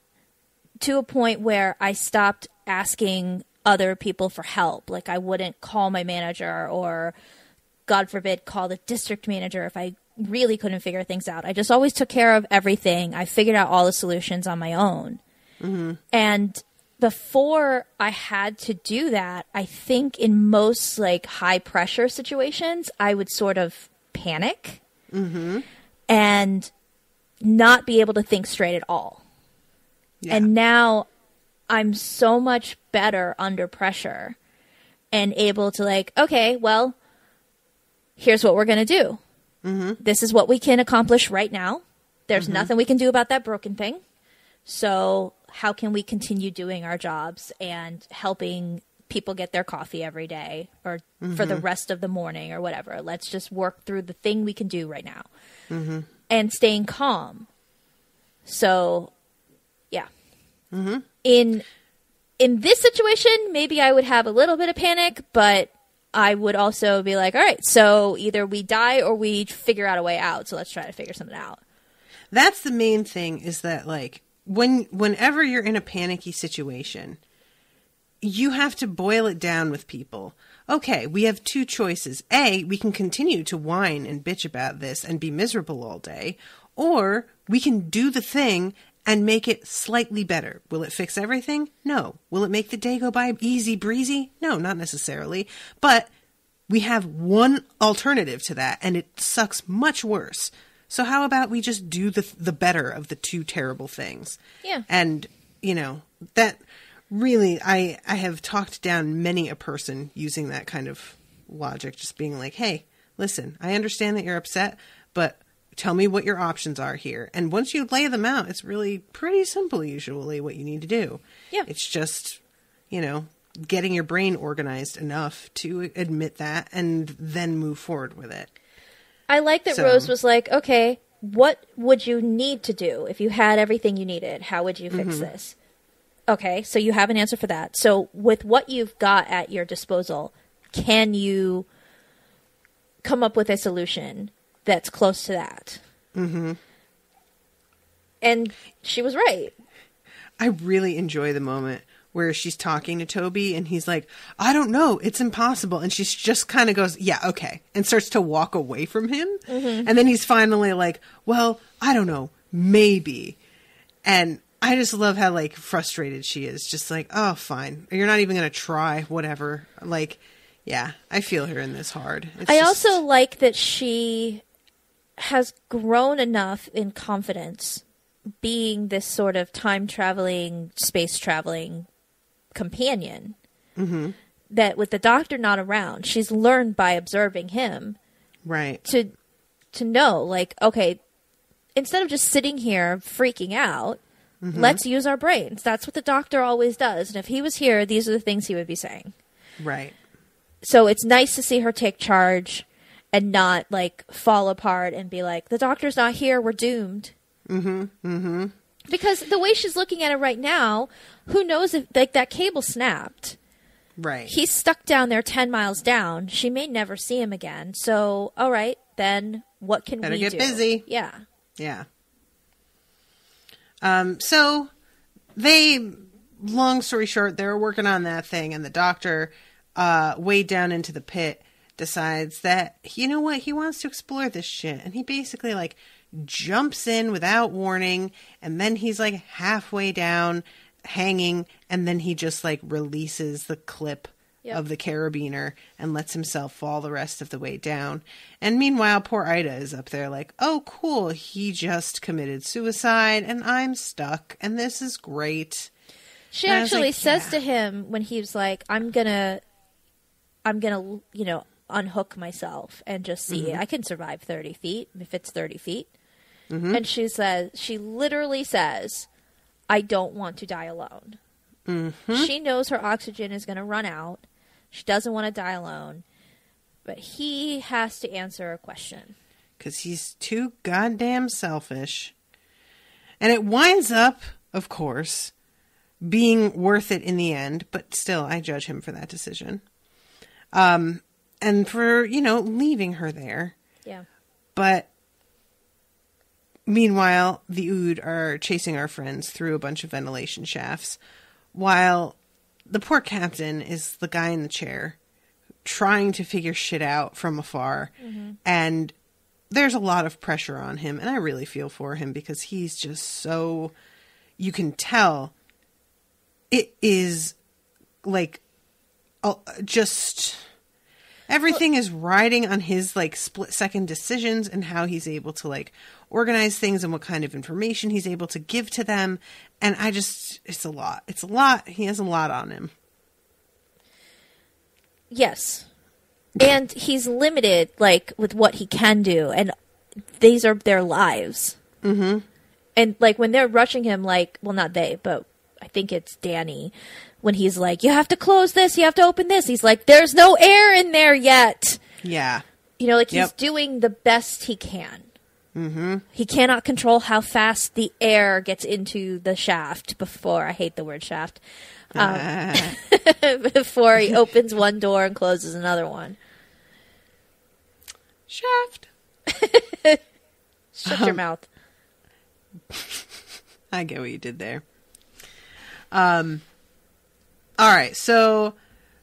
to a point where I stopped asking other people for help. Like I wouldn't call my manager or, God forbid, call the district manager if I really couldn't figure things out. I just always took care of everything. I figured out all the solutions on my own. Mm-hmm. And before I had to do that, I think in most like high pressure situations, I would sort of panic and not be able to think straight at all. Yeah. And now I'm so much better under pressure and able to like, okay, well, here's what we're going to do. This is what we can accomplish right now. There's nothing we can do about that broken thing. So how can we continue doing our jobs and helping people get their coffee every day or for the rest of the morning or whatever? Let's just work through the thing we can do right now and staying calm. So, yeah. In this situation, maybe I would have a little bit of panic, but I would also be like, all right, so either we die or we figure out a way out. So let's try to figure something out. That's the main thing, is that like whenever you're in a panicky situation, you have to boil it down with people. Okay, we have two choices. A, we can continue to whine and bitch about this and be miserable all day, or we can do the thing and make it slightly better. Will it fix everything? No. Will it make the day go by easy breezy? No, not necessarily. But we have one alternative to that, and it sucks much worse. So how about we just do the better of the two terrible things? Yeah. And, you know, that really, I have talked down many a person using that kind of logic, just being like, hey, listen, I understand that you're upset, but tell me what your options are here. And once you lay them out, it's really pretty simple usually what you need to do. Yeah. It's just, you know, getting your brain organized enough to admit that and then move forward with it. I like that Rose was like, okay, what would you need to do if you had everything you needed? How would you fix this? Okay, so you have an answer for that. So with what you've got at your disposal, can you come up with a solution that's close to that? And she was right. I really enjoy the moment where she's talking to Toby and he's like, I don't know, it's impossible. And she just kind of goes, yeah, okay. And starts to walk away from him. And then he's finally like, well, I don't know, maybe. And I just love how like frustrated she is. Just like, oh, fine. You're not even going to try, whatever. Like, yeah, I feel her in this hard. I also like that she has grown enough in confidence being this sort of time-traveling, space-traveling companion that with the Doctor not around, she's learned by observing him to know, like, okay, instead of just sitting here freaking out, let's use our brains. That's what the Doctor always does. And if he was here, these are the things he would be saying. Right. So it's nice to see her take charge and not, like, fall apart and be like, the Doctor's not here, we're doomed. Because the way she's looking at it right now, who knows if, like, that cable snapped. Right. He's stuck down there 10 miles down. She may never see him again. So, all right, then what can we do? Better get busy. Yeah. Yeah. So they, long story short, they were working on that thing, and the Doctor, way down into the pit, decides that, you know what, he wants to explore this shit. And he basically, like, jumps in without warning, and then he's, like, halfway down, hanging, and then he just, like, releases the clip of the carabiner and lets himself fall the rest of the way down. And meanwhile, poor Ida is up there like, oh, cool, he just committed suicide and I'm stuck and this is great. She actually says to him when he was like, I'm gonna, unhook myself and just see. I can survive 30 feet if it's 30 feet. And she literally says, I don't want to die alone. She knows her oxygen is going to run out. She doesn't want to die alone. But he has to answer a question. Because he's too goddamn selfish. And it winds up, of course, being worth it in the end. But still, I judge him for that decision. And for, leaving her there. Yeah. But meanwhile, the Ood are chasing our friends through a bunch of ventilation shafts. While the poor captain is the guy in the chair trying to figure shit out from afar. And there's a lot of pressure on him. And I really feel for him because he's just so, you can tell it is like just everything is riding on his like split second decisions and how he's able to like organize things and what kind of information he's able to give to them. And it's a lot. It's a lot. He has a lot on him. Yes. And he's limited, like, with what he can do. And these are their lives. And, like, when they're rushing him, like, well, not they, but I think it's Danny. When he's like, you have to close this, you have to open this. He's like, there's no air in there yet. Yeah. He's doing the best he can. He cannot control how fast the air gets into the shaft before, I hate the word shaft, before he opens one door and closes another one. Shaft. Shut your mouth. I get what you did there. All right, so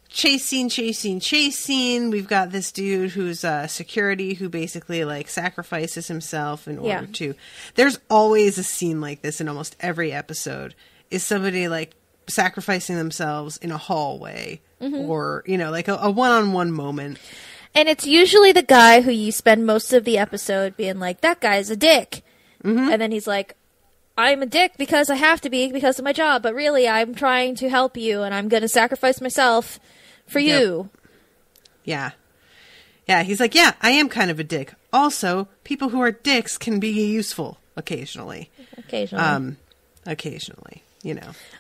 chase scene. We've got this dude who's security who basically like sacrifices himself in order to. There's always a scene like this in almost every episode. Is somebody like sacrificing themselves in a hallway or like a one-on-one moment. And it's usually the guy who you spend most of the episode being like, that guy's a dick, and then he's like, I'm a dick because I have to be because of my job, but really I'm trying to help you and I'm going to sacrifice myself for you. Yeah. Yeah, he's like, yeah, I am kind of a dick. Also, people who are dicks can be useful occasionally. Occasionally,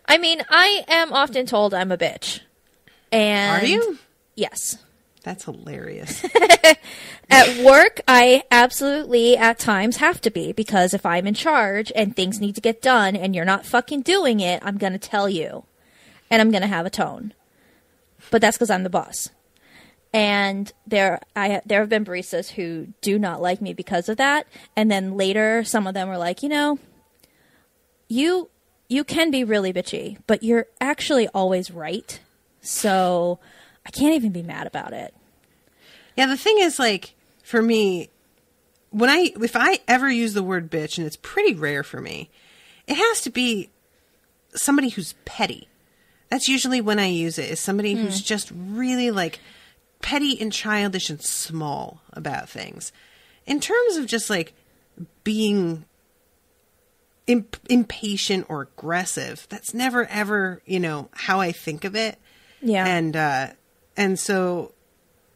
I mean, I am often told I'm a bitch. And are you? Yes. That's hilarious. At work, I absolutely, at times, have to be. Because if I'm in charge and things need to get done and you're not fucking doing it, I'm going to tell you. And I'm going to have a tone. But that's because I'm the boss. And there have been baristas who do not like me because of that. And then later, some of them were like, you can be really bitchy, but you're actually always right. So I can't even be mad about it. Yeah, the thing is, like, for me, if I ever use the word bitch, and it's pretty rare for me, it has to be somebody who's petty. That's usually when I use it, is somebody who's just really, like, petty and childish and small about things. In terms of just, like, being impatient or aggressive, that's never, ever, how I think of it. Yeah. And so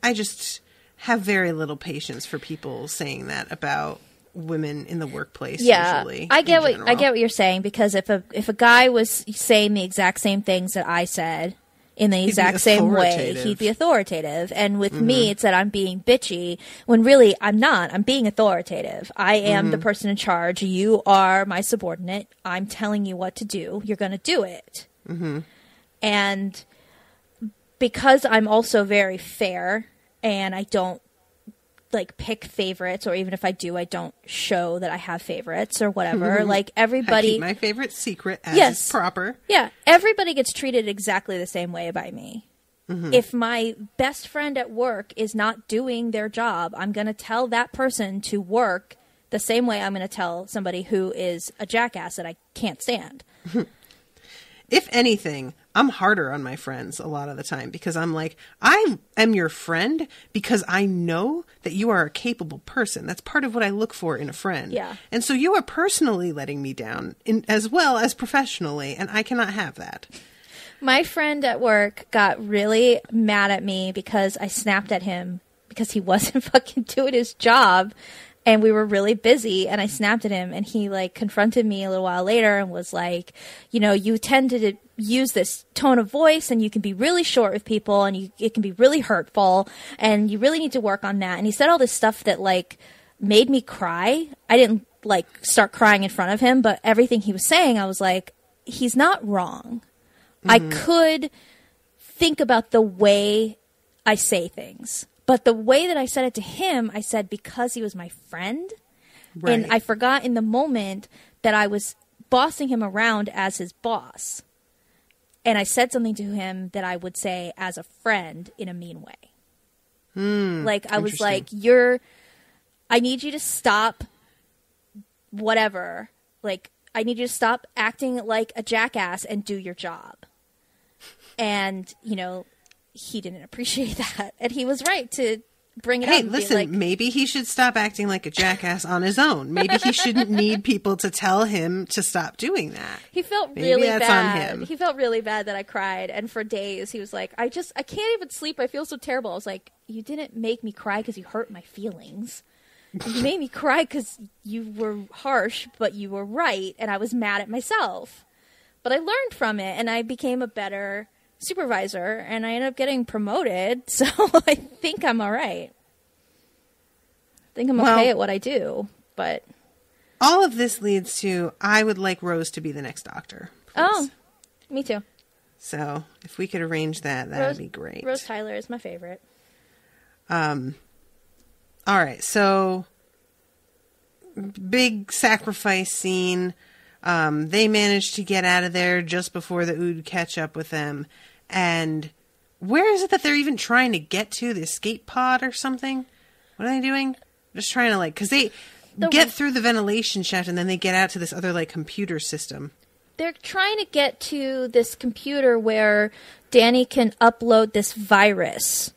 I just have very little patience for people saying that about women in the workplace. Yeah, usually, I get what you're saying, because if a guy was saying the exact same things that I said in the exact same way, he'd be authoritative. And with me, it's that I'm being bitchy when really I'm not. I'm being authoritative. I am the person in charge. You are my subordinate. I'm telling you what to do. You're going to do it. And because I'm also very fair and I don't like pick favorites, or even if I do, I don't show that I have favorites or whatever. Like everybody, I keep my favorite secret as is proper. Yeah, everybody gets treated exactly the same way by me. If my best friend at work is not doing their job, I'm going to tell that person to work the same way I'm going to tell somebody who is a jackass that I can't stand. if anything, I'm harder on my friends a lot of the time because I'm like, I am your friend because I know that you are a capable person. That's part of what I look for in a friend. Yeah. And so you are personally letting me down as well as professionally, and I cannot have that. My friend at work got really mad at me because I snapped at him because he wasn't fucking doing his job. And we were really busy, and I snapped at him, and he, like, confronted me a little while later and was like, you know, you tend to use this tone of voice, and you can be really short with people, and it can be really hurtful, and you really need to work on that. And he said all this stuff that, like, made me cry. I didn't, like, start crying in front of him, but everything he was saying, I was like, he's not wrong. Mm-hmm. I could think about the way I say things. But the way that I said it to him, I said because he was my friend. Right. And I forgot in the moment that I was bossing him around as his boss. And I said something to him that I would say as a friend in a mean way. Like, I was like, I need you to stop whatever. Like, I need you to stop acting like a jackass and do your job. And, you know, he didn't appreciate that. And he was right to bring it up. Hey, listen, maybe he should stop acting like a jackass on his own. Maybe he shouldn't need people to tell him to stop doing that. He felt maybe really that's bad. On him. He felt really bad that I cried. And for days, he was like, I can't even sleep. I feel so terrible. I was like, you didn't make me cry because you hurt my feelings. You made me cry because you were harsh, but you were right. And I was mad at myself. But I learned from it, and I became a better supervisor, and I ended up getting promoted, so I think I'm all right. I think I'm okay at what I do, but... All of this leads to, I would like Rose to be the next Doctor. Please. Oh, me too. So, if we could arrange that, that would be great. Rose Tyler is my favorite. All right, so... Big sacrifice scene. They managed to get out of there just before the Ood catch up with them. And where is it that they're even trying to get to? The escape pod or something? What are they doing? Just trying to, like, because they get through the ventilation shaft and then they get out to this other, like, computer system. They're trying to get to this computer where Danny can upload this virus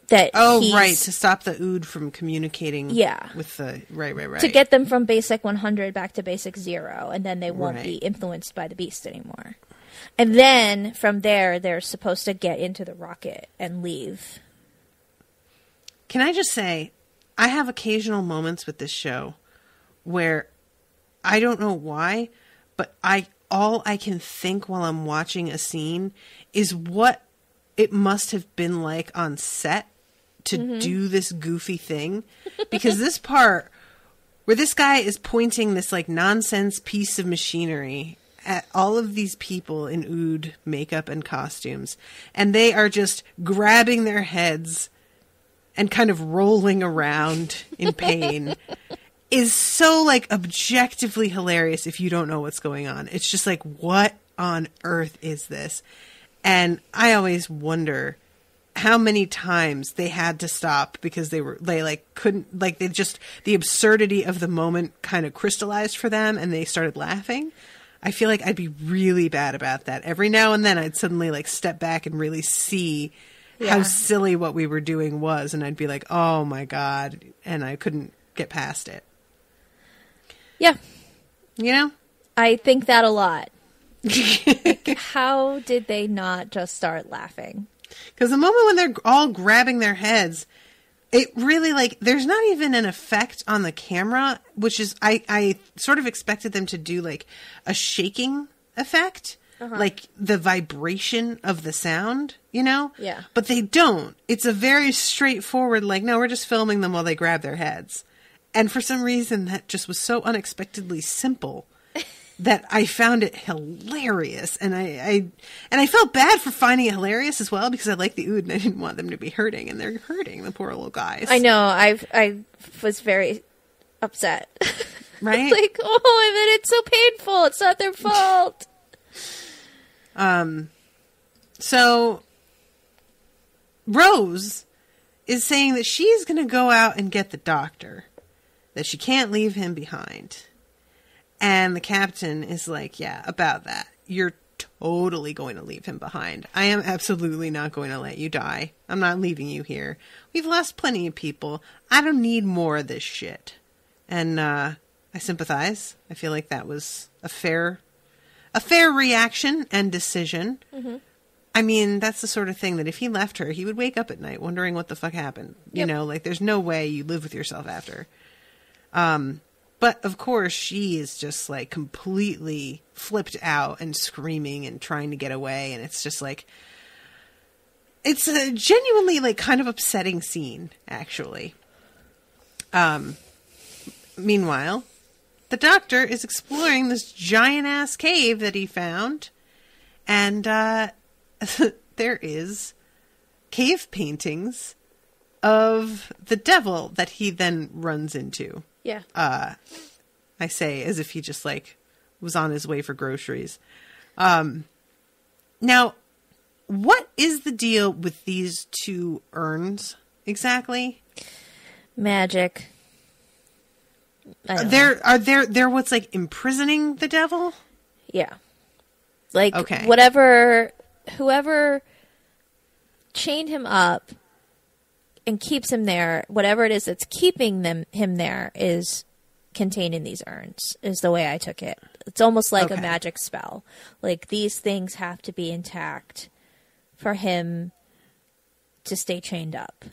that right, to stop the Ood from communicating with the... Right. To get them from basic 100 back to basic 0, and then they won't be influenced by the beast anymore. And then, from there, they're supposed to get into the rocket and leave. Can I just say, I have occasional moments with this show where I don't know why, but all I can think while I'm watching a scene is what it must have been like on set to do this goofy thing. Because this part where this guy is pointing this like nonsense piece of machinery at all of these people in Ood makeup and costumes, and they are just grabbing their heads and kind of rolling around in pain is so like objectively hilarious if you don't know what's going on. It's just like, what on earth is this? And I always wonder how many times they had to stop because the absurdity of the moment kind of crystallized for them and they started laughing. I feel like I'd be really bad about that. Every now and then I'd suddenly like step back and really see how silly what we were doing was. And I'd be like, oh my God. And I couldn't get past it. Yeah. You know? I think that a lot. Like, how did they not just start laughing? Because the moment when they're all grabbing their heads, it really, like, there's not even an effect on the camera, which is, I sort of expected them to do, like, a shaking effect, like the vibration of the sound, you know? Yeah. But they don't. It's a very straightforward, like, no, we're just filming them while they grab their heads. And for some reason, that just was so unexpectedly simple that I found it hilarious. And I felt bad for finding it hilarious as well because I like the Ood and I didn't want them to be hurting. And they're hurting, the poor little guys. I know. I was very upset. Right? Like, oh, and then it's so painful. It's not their fault. So Rose is saying that she's going to go out and get the doctor, that she can't leave him behind. And the captain is like, yeah, about that. You're totally going to leave him behind. I am absolutely not going to let you die. I'm not leaving you here. We've lost plenty of people. I don't need more of this shit. And I sympathize. I feel like that was a fair reaction and decision. Mm-hmm. I mean, that's the sort of thing that if he left her, he would wake up at night wondering what the fuck happened. Yep. You know, like there's no way you live with yourself after. But of course she is just like completely flipped out and screaming and trying to get away. And it's just like, it's a genuinely like kind of upsetting scene, actually. Meanwhile, the doctor is exploring this giant ass cave that he found. And, there is cave paintings of the devil that he then runs into. Yeah. I say as if he just like was on his way for groceries. Now, what is the deal with these two urns exactly? Magic. They're what's like imprisoning the devil? Yeah. Like okay. Whoever chained him up and keeps him there, whatever it is that's keeping him there is contained in these urns, is the way I took it. It's almost like a magic spell. Like, these things have to be intact for him to stay chained up.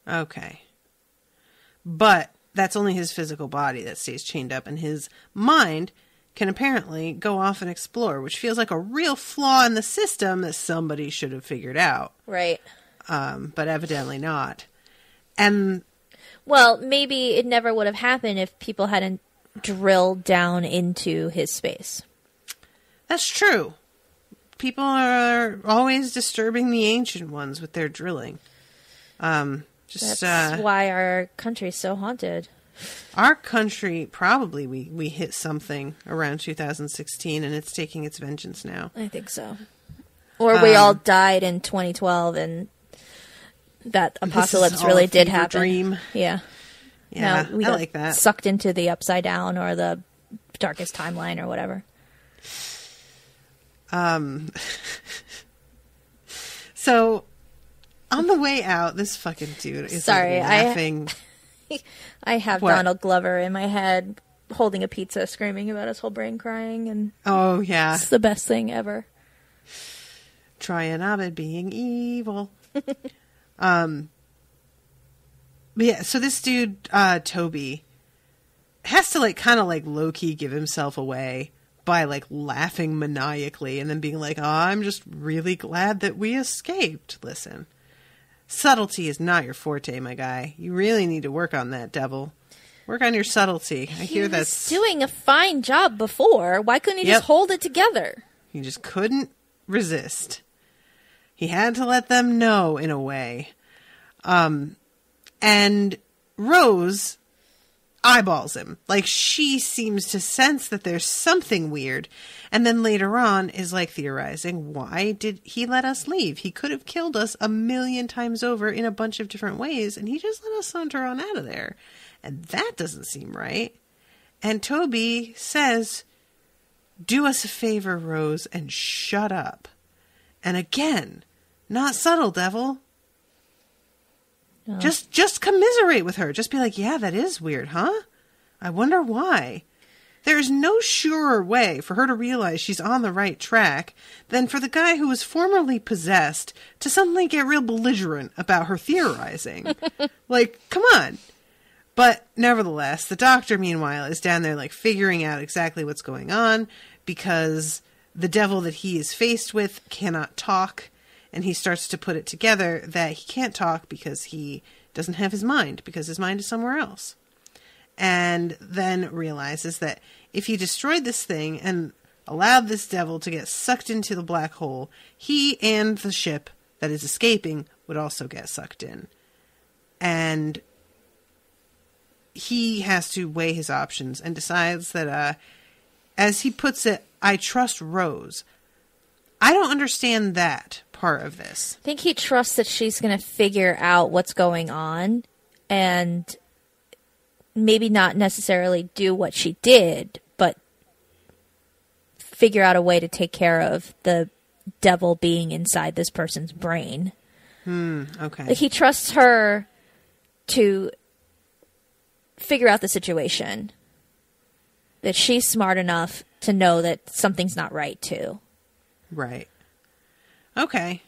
Okay. But that's only his physical body that stays chained up, and his mind can apparently go off and explore, which feels like a real flaw in the system that somebody should have figured out. Right. But evidently not. And well, maybe it never would have happened if people hadn't drilled down into his space. That's true. People are always disturbing the ancient ones with their drilling. That's why our country's so haunted. Our country, probably we hit something around 2016 and it's taking its vengeance now. I think so. Or we all died in 2012 and that apocalypse really did happen. Dream. Yeah. Yeah, no, we I like that. Sucked into the upside down or the darkest timeline or whatever. So on the way out, this fucking dude is laughing. I have Donald Glover in my head holding a pizza, screaming about his whole brain crying, and oh yeah, it's the best thing ever. Trying Abed being evil. But yeah, so this dude, Toby, has to like kind of like low key give himself away by like laughing maniacally and then being like, "Oh, I'm just really glad that we escaped." Listen. Subtlety is not your forte, my guy. You really need to work on that, devil. Work on your subtlety. I hear that's doing a fine job before. Why couldn't he just hold it together? He just couldn't resist. He had to let them know in a way. And Rose eyeballs him. Like, she seems to sense that there's something weird. And then later on is like theorizing, why did he let us leave? He could have killed us 1,000,000 times over in a bunch of different ways, and he just let us saunter on out of there. And that doesn't seem right. And Toby says, "Do us a favor, Rose, and shut up." And again, not subtle, devil. No. Just commiserate with her. Just be like, yeah, that is weird, huh? I wonder why. There is no surer way for her to realize she's on the right track than for the guy who was formerly possessed to suddenly get real belligerent about her theorizing. Like, come on. But nevertheless, the doctor, meanwhile, is down there like figuring out exactly what's going on because the devil that he is faced with cannot talk. And he starts to put it together that he can't talk because he doesn't have his mind, because his mind is somewhere else. And then realizes that if he destroyed this thing and allowed this devil to get sucked into the black hole, he and the ship that is escaping would also get sucked in. And he has to weigh his options and decides that, as he puts it, I trust Rose. I don't understand that part of this. I think he trusts that she's going to figure out what's going on and maybe not necessarily do what she did, but figure out a way to take care of the devil being inside this person's brain. Okay. Like, he trusts her to figure out the situation. That she's smart enough to know that something's not right, too. Right. Okay.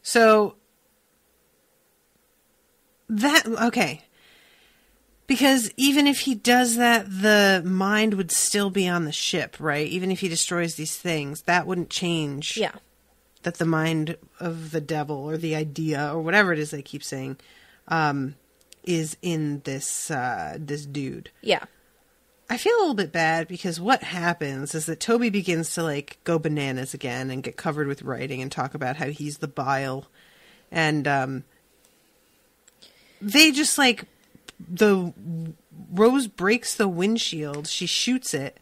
So, okay. Because even if he does that, the mind would still be on the ship, right? Even if he destroys these things, that wouldn't change. Yeah. That the mind of the devil or the idea or whatever it is they keep saying is in this dude. Yeah. I feel a little bit bad because what happens is that Toby begins to like go bananas again and get covered with writing and talk about how he's the bile. And they just like, Rose breaks the windshield, she shoots it,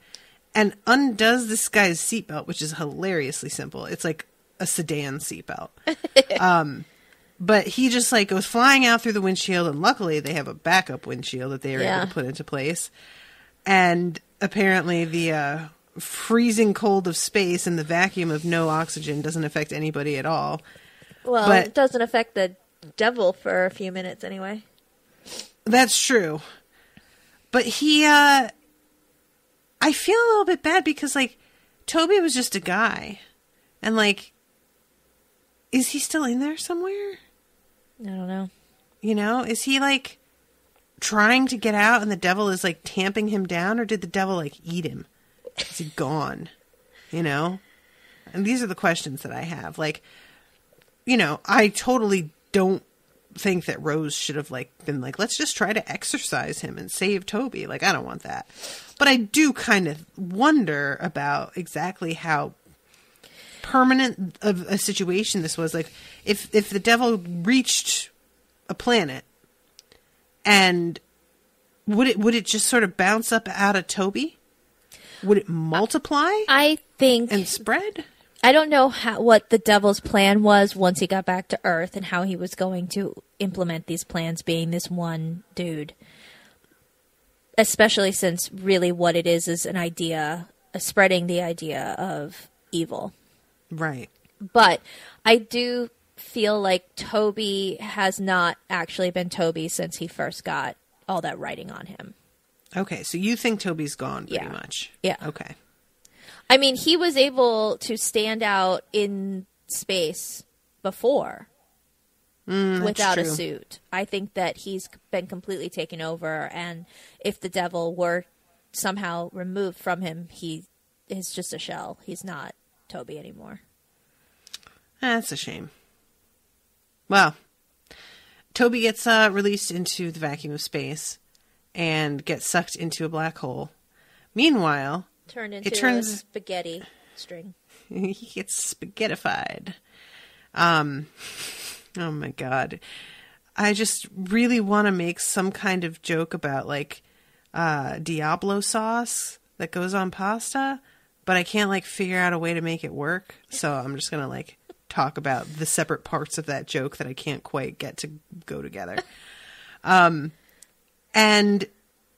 and undoes this guy's seatbelt, which is hilariously simple. It's like a sedan seatbelt. But he just like goes flying out through the windshield, and luckily they have a backup windshield that they were able to put into place. And apparently the freezing cold of space and the vacuum of no oxygen doesn't affect anybody at all. Well, but it doesn't affect the devil for a few minutes anyway. That's true. But I feel a little bit bad because, like, Toby was just a guy. And, like, is he still in there somewhere? I don't know. You know, is he, like, trying to get out and the devil is, like, tamping him down? Or did the devil, like, eat him? Is he gone? You know? And these are the questions that I have. Like, you know, I totally don't think that Rose should have like been like, let's just try to exorcise him and save Toby. Like, I don't want that. But I do kind of wonder about exactly how permanent of a situation this was. Like, if the devil reached a planet, and would it just sort of bounce up out of Toby? Would it multiply? I think and spread? I don't know what the devil's plan was once he got back to Earth and how he was going to implement these plans being this one dude. Especially since really what it is an idea, spreading the idea of evil. Right. But I do feel like Toby has not actually been Toby since he first got all that writing on him. Okay, so you think Toby's gone pretty much. Yeah. Okay. I mean, he was able to stand out in space before without a suit. I think that he's been completely taken over, and if the devil were somehow removed from him, he is just a shell. He's not Toby anymore. That's a shame. Well, Toby gets released into the vacuum of space and gets sucked into a black hole. Meanwhile, turned into a spaghetti string. He gets spaghettified. Oh my god. I just really want to make some kind of joke about like Diablo sauce that goes on pasta, but I can't like figure out a way to make it work. So I'm just going to like talk about the separate parts of that joke that I can't quite get to go together. And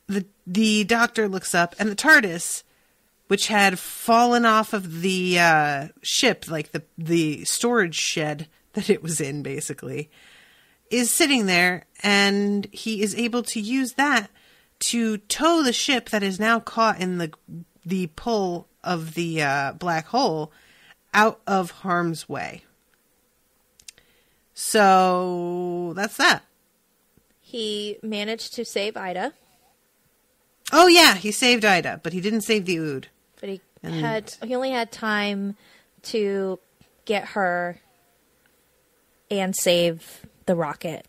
the doctor looks up, and the TARDIS, which had fallen off of the ship, like the storage shed that it was in, basically, is sitting there, and he is able to use that to tow the ship that is now caught in the pull of the black hole out of harm's way. So that's that. He managed to save Ida. Oh yeah, he saved Ida, but he didn't save the Ood. But he only had time to get her and save the rocket.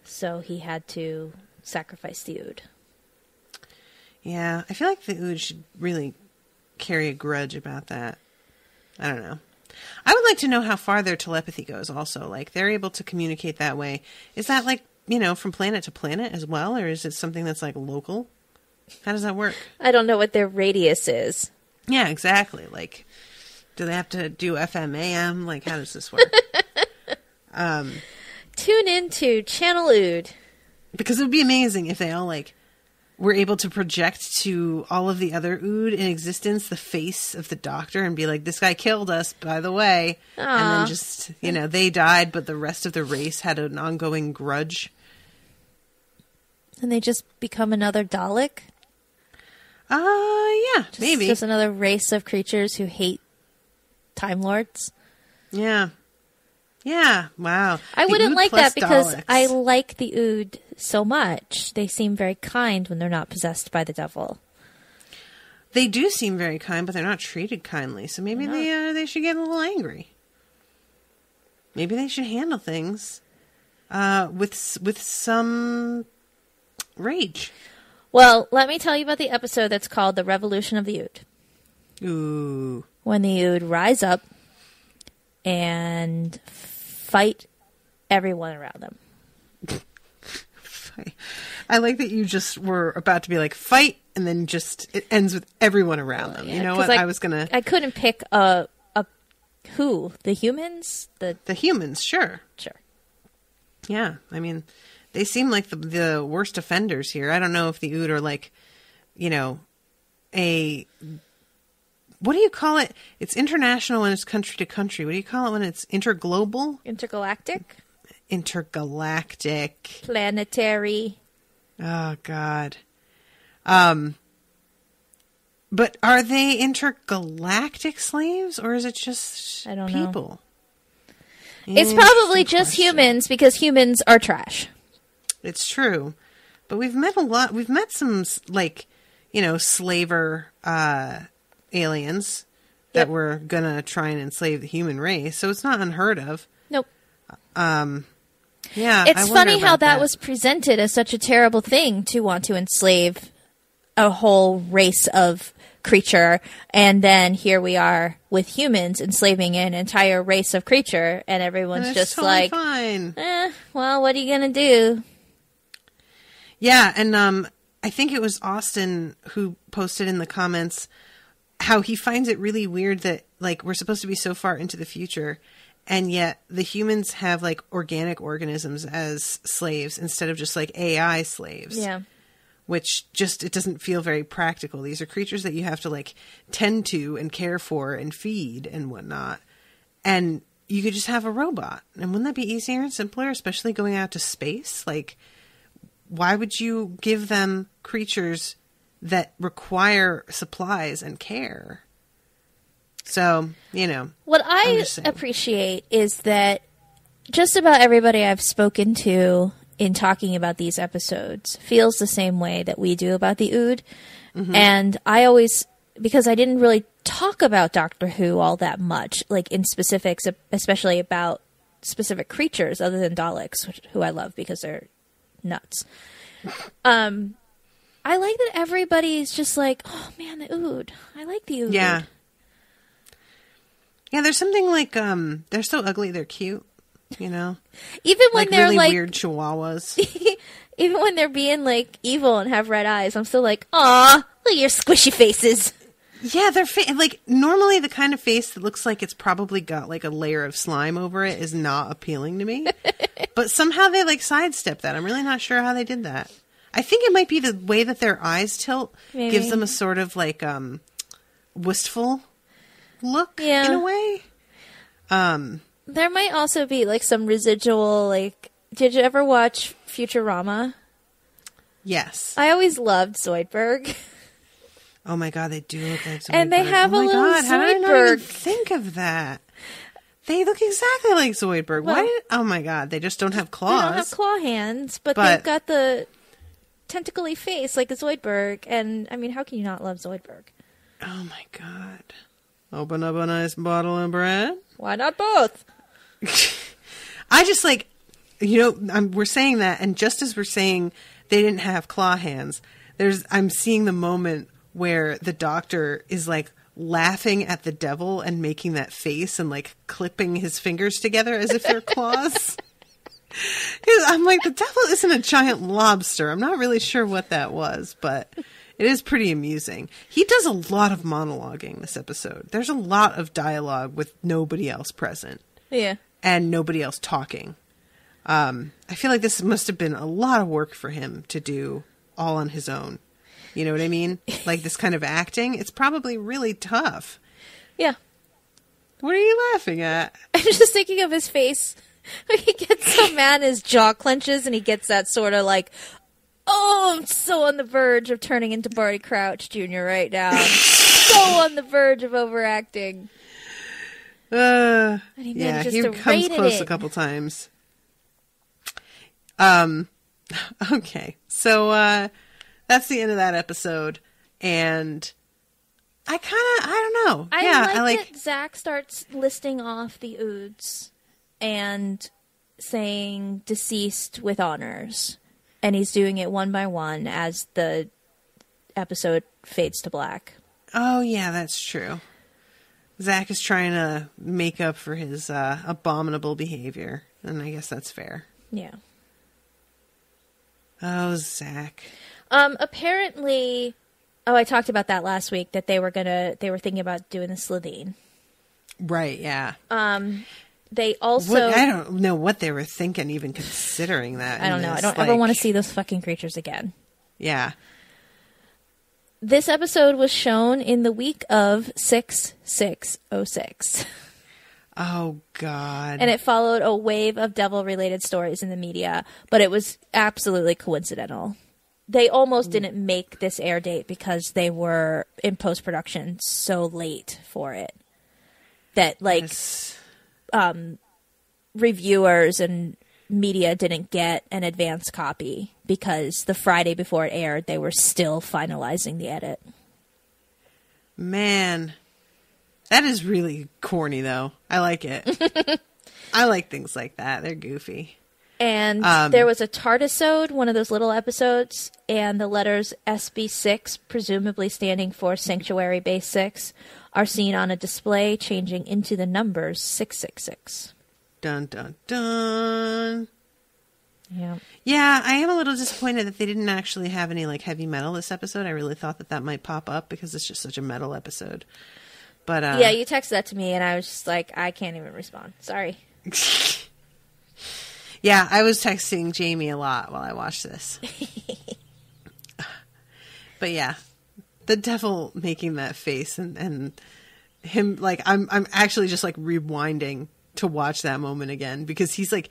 So he had to sacrifice the Ood. Yeah, I feel like the Ood should really carry a grudge about that. I don't know. I would like to know how far their telepathy goes also. Like, they're able to communicate that way. Is that like, you know, from planet to planet as well? Or is it something that's like local? How does that work? I don't know what their radius is. Yeah, exactly. Like, do they have to do FM, AM? Like, how does this work? Tune into Channel Ood. Because it would be amazing if they all, like, were able to project to all of the other Ood in existence the face of the Doctor and be like, this guy killed us, by the way. Aww. And then just, they died, but the rest of the race had an ongoing grudge. And they just become another Dalek? Yeah, maybe. Just another race of creatures who hate Time Lords? Yeah. Yeah, wow. I The wouldn't Ood like plus that because Daleks. I like the Ood so much. They seem very kind when they're not possessed by the devil. They do seem very kind, but they're not treated kindly. So maybe they should get a little angry. Maybe they should handle things with some rage. Well, let me tell you about the episode that's called The Revolution of the Ood. Ooh. When the Ood rise up and fight everyone around them. I like that you just were about to be like, fight, and then just it ends with everyone around them. Yeah, You know what? I couldn't pick who? The humans? The humans, sure. Sure. Yeah, I mean, they seem like the worst offenders here. I don't know if the Ood are like, what do you call it? It's international when it's country to country. What do you call it when it's interglobal? Intergalactic? Intergalactic. Planetary. Oh, God. But are they intergalactic slaves, or is it just I don't know. people? It's probably Interesting just question. humans because humans are trash. It's true. But we've met a lot. We've met some, slaver aliens that were going to try and enslave the human race. So it's not unheard of. Nope. Yeah. It's funny how that was presented as such a terrible thing to want to enslave a whole race of creature, and then here we are with humans enslaving an entire race of creature, and everyone's just totally like, fine. Well, what are you gonna do? Yeah, and I think it was Austin who posted in the comments how he finds it really weird that we're supposed to be so far into the future, and yet the humans have organic organisms as slaves instead of just AI slaves. Yeah. Which it doesn't feel very practical. These are creatures that you have to tend to and care for and feed and whatnot. And you could just have a robot. And wouldn't that be easier and simpler, especially going out to space? Why would you give them creatures that require supplies and care? So, What I appreciate is that just about everybody I've spoken to in talking about these episodes feels the same way that we do about the Ood. Mm-hmm. And I always, because I didn't really talk about Doctor Who all that much, in specifics, especially about specific creatures other than Daleks, who I love because they're nuts. I like that everybody's just like, oh man, the Ood. I like the Ood. Yeah. Yeah, there's something they're so ugly, they're cute. Even when they're really weird chihuahuas. Even when they're being evil and have red eyes, I'm still like, aw, look at your squishy faces. Yeah, they're normally the kind of face that looks like it's probably got a layer of slime over it is not appealing to me. But somehow they sidestep that. I'm really not sure how they did that. I think it might be the way that their eyes tilt gives them a sort of wistful look in a way. There might also be some residual did you ever watch Futurama? Yes. I always loved Zoidberg. Oh my god, they do look like Zoidberg. And they have a little Zoidberg. How did I not even think of that? They look exactly like Zoidberg. Oh my god, they just don't have claws. They don't have claw hands, but they've got the tentacly face like a Zoidberg. And I mean, how can you not love Zoidberg? Oh my god. Open up a nice bottle of bread. Why not both? I just we're saying that, and just as we're saying they didn't have claw hands, I'm seeing the moment where the Doctor is laughing at the devil and making that face and clipping his fingers together as if they're claws. I'm the devil isn't a giant lobster. I'm not really sure what that was, but it is pretty amusing. He does a lot of monologuing this episode. There's a lot of dialogue with nobody else present. Yeah. And nobody else talking. I feel like this must have been a lot of work for him to do all on his own. You know what I mean? Like this kind of acting, it's probably really tough. Yeah. What are you laughing at? I'm just thinking of his face. He gets so mad, his jaw clenches, and he gets that sort of like, oh, I'm so on the verge of turning into Barty Crouch Jr. right now. I'm so on the verge of overacting. And he comes close a couple times. Okay, so that's the end of that episode, and I don't know. I like that Zach starts listing off the Oods and saying deceased with honors, and he's doing it one by one as the episode fades to black. Oh yeah, that's true. Zach is trying to make up for his abominable behavior, and I guess that's fair. Yeah. Oh, Zach. Apparently, I talked about that last week, that they were thinking about doing the Slitheen. Right, yeah. They also... I don't know what they were thinking, even considering that. I don't know. I don't ever want to see those fucking creatures again. Yeah. This episode was shown in the week of 6606. Oh, God. And it followed a wave of devil-related stories in the media, but it was absolutely coincidental. They almost didn't make this air date because they were in post-production so late for it that, like, reviewers and media didn't get an advance copy because the Friday before it aired, they were still finalizing the edit. Man, that is really corny, though. I like it. I like things like that. They're goofy. And there was a TARDISode, one of those little episodes, and the letters SB6, presumably standing for Sanctuary Base 6, are seen on a display changing into the numbers 666. Dun, dun, dun. Yeah. Yeah, I am a little disappointed that they didn't actually have any like heavy metal this episode. I really thought that might pop up because it's just such a metal episode. But yeah, you texted that to me, and I was just like, I can't even respond. Sorry. Yeah, I was texting Jaime a lot while I watched this. But yeah, the devil making that face and him, like, I'm actually just like rewinding to watch that moment again because he's like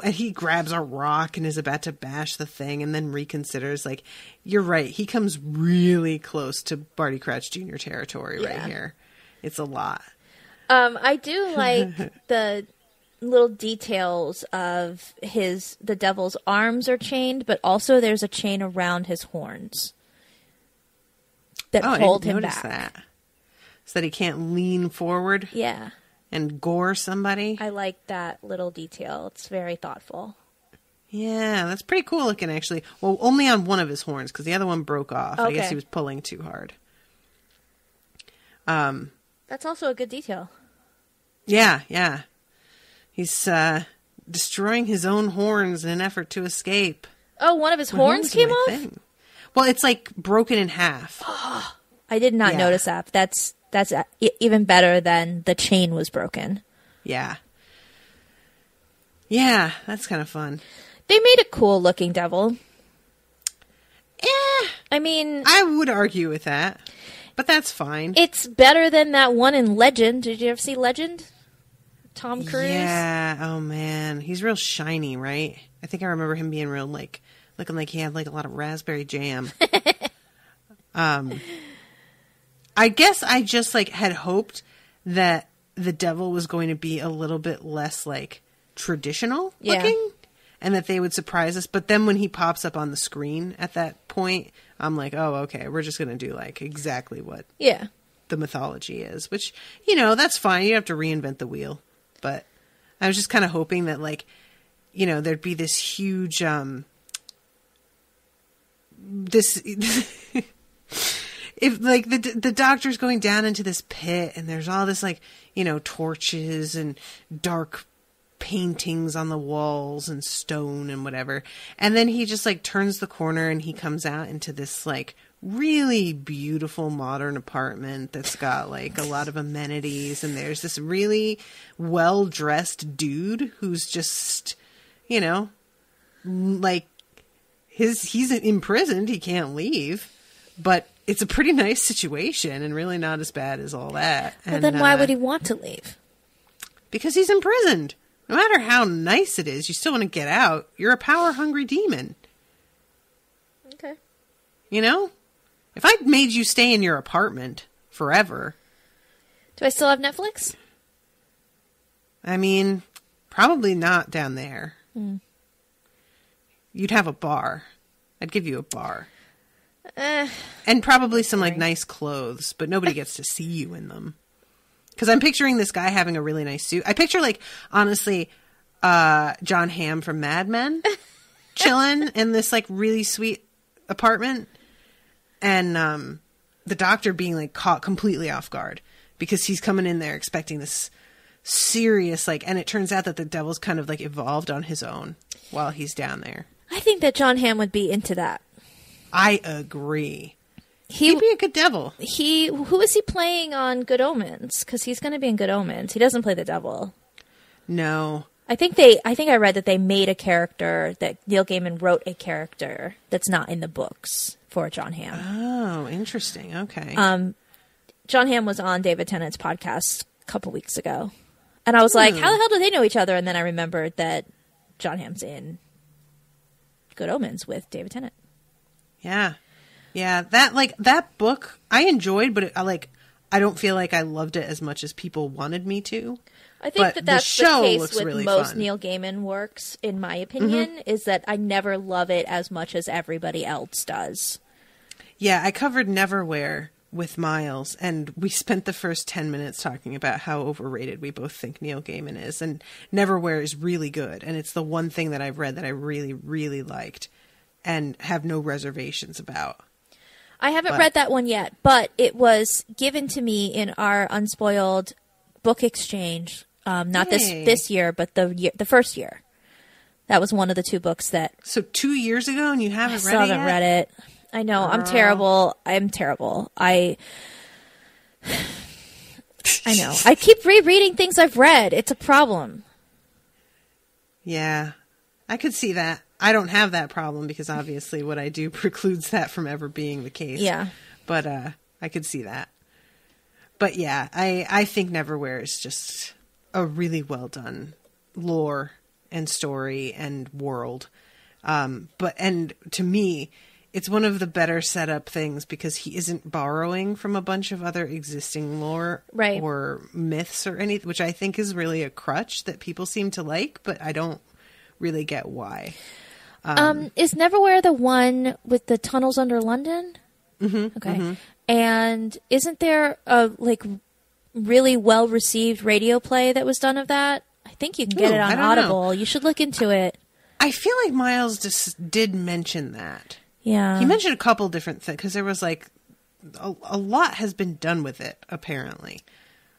and he grabs a rock and is about to bash the thing and then reconsiders. Like, you're right, he comes really close to Barty Crouch Jr. territory right here. It's a lot. I do like the little details of the devil's arms are chained, but also there's a chain around his horns that hold him back. That. So that he can't lean forward. Yeah. And gore somebody. I like that little detail. It's very thoughtful. Yeah, that's pretty cool looking, actually. Well, only on one of his horns, because the other one broke off. Okay. I guess he was pulling too hard. That's also a good detail. Yeah, yeah. He's destroying his own horns in an effort to escape. Oh, one of his horns came off? Thing. Well, it's like broken in half. I did not notice that. That's even better than the chain was broken. Yeah. Yeah, that's kind of fun. They made a cool looking devil. I mean, I would argue with that, but that's fine. It's better than that one in Legend. Did you ever see Legend? Tom Cruise? Yeah. Oh man, he's real shiny, right? I think I remember him being real like looking like he had like a lot of raspberry jam. I guess I just like had hoped that the devil was going to be a little bit less like traditional looking and that they would surprise us. But then when he pops up on the screen at that point, I'm like, oh, okay, we're just going to do like exactly what the mythology is, which, you know, that's fine. You don't have to reinvent the wheel. But I was just kind of hoping that like, you know, there'd be this huge, if like the doctor's going down into this pit and there's all this like, you know, torches and dark paintings on the walls and stone and whatever. And then he just like turns the corner and he comes out into this like really beautiful modern apartment that's got like a lot of amenities. And there's this really well-dressed dude who's just, you know, like he's imprisoned. He can't leave. But it's a pretty nice situation and really not as bad as all that. Well, and then why would he want to leave? Because he's imprisoned. No matter how nice it is, you still want to get out. You're a power-hungry demon. Okay. You know? If I made you stay in your apartment forever... Do I still have Netflix? I mean, probably not down there. You'd have a bar. I'd give you a bar. And probably some, like, nice clothes, but nobody gets to see you in them. Because I'm picturing this guy having a really nice suit. I picture, like, honestly, John Hamm from Mad Men chilling in this, like, really sweet apartment. And the doctor being, like, caught completely off guard. Because he's coming in there expecting this serious, like... And it turns out that the devil's kind of, like, evolved on his own while he's down there. I think that John Hamm would be into that. I agree. He'd be a good devil. Who is he playing on Good Omens? Because he's going to be in Good Omens. He doesn't play the devil. No. I think I read that they made a character, that Neil Gaiman wrote a character that's not in the books for John Hamm. Oh, interesting. Okay. John Hamm was on David Tennant's podcast a couple weeks ago. And I was like, how the hell do they know each other? And then I remembered that John Hamm's in Good Omens with David Tennant. Yeah. Yeah, that book I enjoyed, but I don't feel like I loved it as much as people wanted me to. I think that's the case with really most fun. Neil Gaiman works, in my opinion, is that I never love it as much as everybody else does. Yeah, I covered Neverwhere with Miles, and we spent the first 10 minutes talking about how overrated we both think Neil Gaiman is, and Neverwhere is really good, and it's the one thing that I've read that I really, really liked and have no reservations about. I haven't read that one yet, but it was given to me in our Unspoiled book exchange. Not this year, but the first year. That was one of the two books that. So 2 years ago, and you haven't read it yet? I still haven't read it. I know. I'm terrible. I know. I keep rereading things I've read. It's a problem. Yeah, I could see that. I don't have that problem because obviously what I do precludes that from ever being the case. Yeah. But I could see that. But yeah, I think Neverwhere is just a really well done lore and story and world. And to me, it's one of the better set up things because he isn't borrowing from a bunch of other existing lore or myths or anything, which I think is really a crutch that people seem to like, but I don't really get why. Is Neverwhere the one with the tunnels under London? Mm-hmm, okay. Mm-hmm. And isn't there a really well received radio play that was done of that? I think you can get it on Audible. Know. You should look into it. I feel like Miles just did mention that. Yeah. He mentioned a couple different things because there was a lot has been done with it apparently.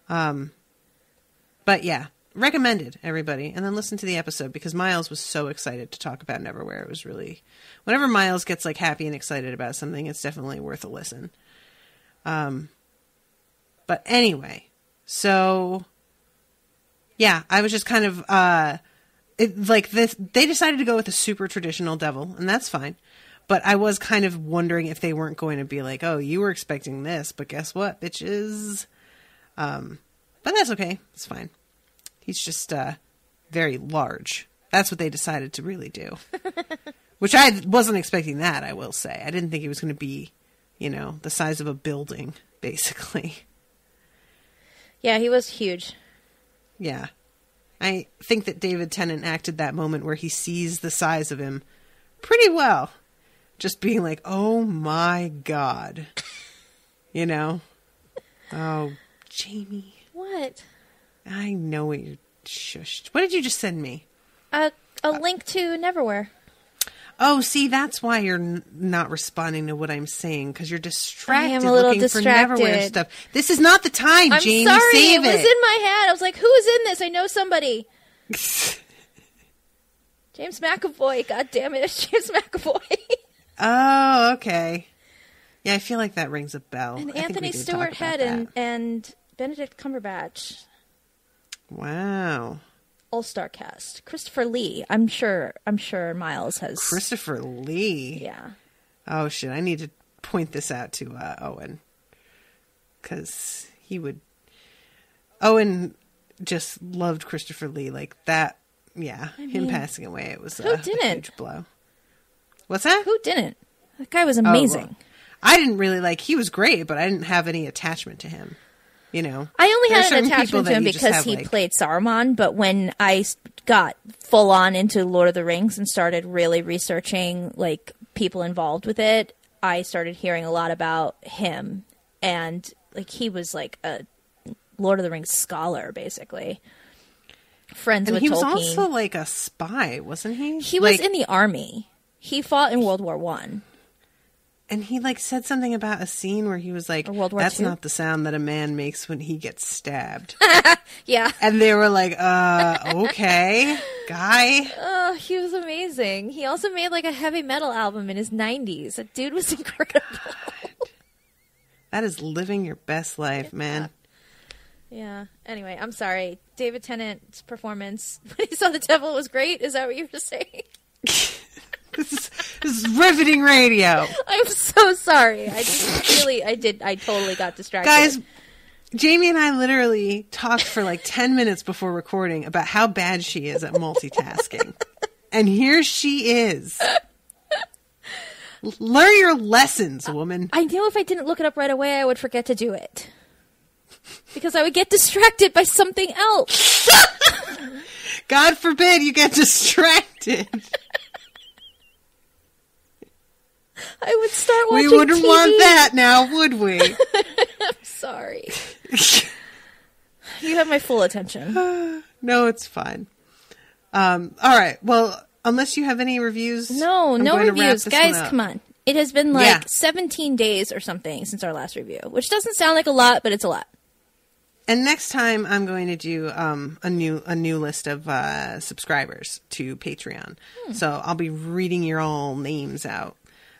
But yeah. Recommended, everybody, and then listen to the episode because Miles was so excited to talk about Neverwhere. It was really... Whenever Miles gets happy and excited about something, it's definitely worth a listen. But anyway, so... Yeah, I was just kind of... they decided to go with a super traditional devil, and that's fine. But I was kind of wondering if they weren't going to be like, oh, you were expecting this, but guess what, bitches? But that's okay. It's fine. He's just very large. That's what they decided to really do. Which I wasn't expecting that, I will say. I didn't think he was going to be, the size of a building, basically. Yeah, he was huge. Yeah. I think that David Tennant acted that moment where he sees the size of him pretty well. Just being like, oh my God. Oh, Jamie. What? I know what you're shushed. What did you just send me? A link to Neverwhere. Oh, see, that's why you're not responding to what I'm saying, because you're distracted. I am a little looking distracted. For Neverwhere stuff. This is not the time, Jamie. I'm sorry, Save it was in my head. I was like, who is in this? I know somebody. James McAvoy. God damn it, it's James McAvoy. Oh, okay. Yeah, I feel like that rings a bell. And Anthony Stewart Head and Benedict Cumberbatch. Wow. All-star cast. Christopher Lee. I'm sure Miles has. Christopher Lee. Yeah. Oh shit! I need to point this out to Owen, because Owen just loved Christopher Lee like that. Yeah, him passing away, it was a huge blow. What's that? Who didn't? That guy was amazing. Well, I didn't really he was great, but I didn't have any attachment to him. You know, I only had an attachment to him because he played Saruman, but when I got full on into Lord of the Rings and started really researching people involved with it, I started hearing a lot about him, and he was a Lord of the Rings scholar, basically. Friends with Tolkien. He was also a spy, wasn't he? He was in the army. He fought in World War I. And he said something about a scene where he was like, "That's not the sound that a man makes when he gets stabbed." Yeah. And they were like, okay, guy. Oh, he was amazing. He also made a heavy metal album in his 90s. That dude was incredible. That is living your best life, man. Yeah. Anyway, I'm sorry. David Tennant's performance when he saw the devil was great. Is that what you were saying? This is riveting radio. I'm so sorry. I totally got distracted. Guys, Jamie and I literally talked for 10 minutes before recording about how bad she is at multitasking. And here she is. Learn your lessons, woman. I knew if I didn't look it up right away, I would forget to do it. Because I would get distracted by something else. God forbid you get distracted. I would start watching We wouldn't TV. want that now, would we? I'm sorry. You have my full attention. No, it's fine. All right. Well, unless you have any reviews. No reviews. Guys, come on. It has been 17 days or something since our last review, which doesn't sound like a lot, but it's a lot. And next time I'm going to do a new list of subscribers to Patreon. So I'll be reading your all names out.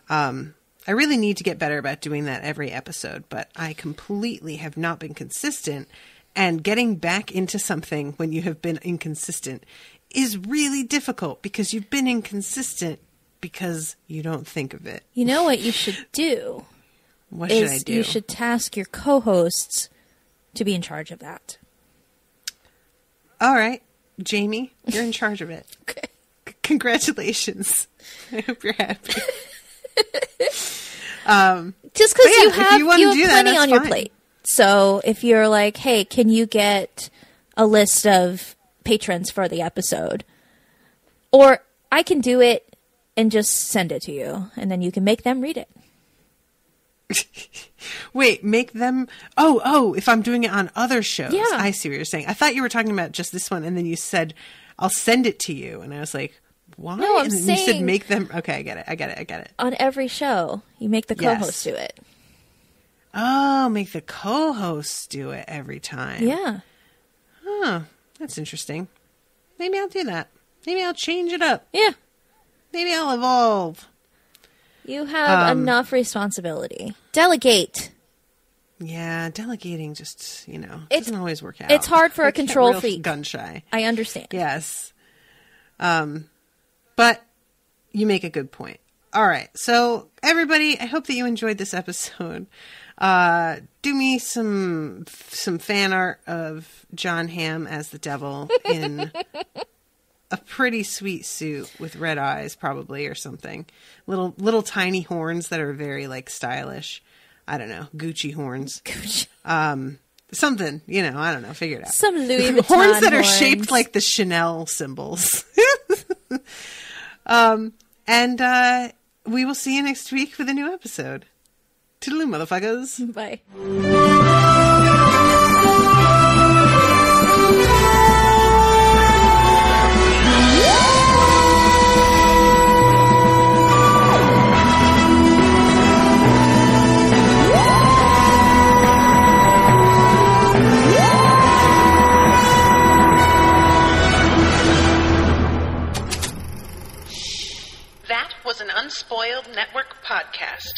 I really need to get better about doing that every episode, but I completely have not been consistent, and getting back into something when you have been inconsistent is really difficult because you've been inconsistent because you don't think of it. You know what you should do? What should I do? You should task your co-hosts to be in charge of that. All right, Jamie, you're in charge of it. Okay. Congratulations. I hope you're happy. Just because you have plenty on your fine. plate. So if you're like, hey, can you get a list of patrons for the episode? Or I can do it and just send it to you, and then you can make them read it. Wait, make them... Oh, if I'm doing it on other shows. Yeah. I see what you're saying. I thought you were talking about just this one, and then you said, I'll send it to you. And I was like, why? No, I'm and saying... you said make them... Okay, I get it. On every show, you make the co-host do it. Oh, make the co-hosts do it every time. Yeah. Huh, that's interesting. Maybe I'll do that. Maybe I'll change it up. Yeah. Maybe I'll evolve. You have enough responsibility. Delegate. Yeah, delegating just, doesn't always work out. It's hard for a control freak. Gun shy. I understand. Yes. But you make a good point. All right. So everybody, I hope that you enjoyed this episode. Do me some fan art of John Hamm as the devil in a pretty sweet suit with red eyes, probably, or something. Little tiny horns that are very stylish. I don't know, Gucci horns. Gucci. Something, I don't know, figure it out. Some Louis Vuitton horns that are shaped like the Chanel symbols. And we will see you next week with a new episode. Toodaloo, motherfuckers. Bye. That was an Unspoiled Network podcast.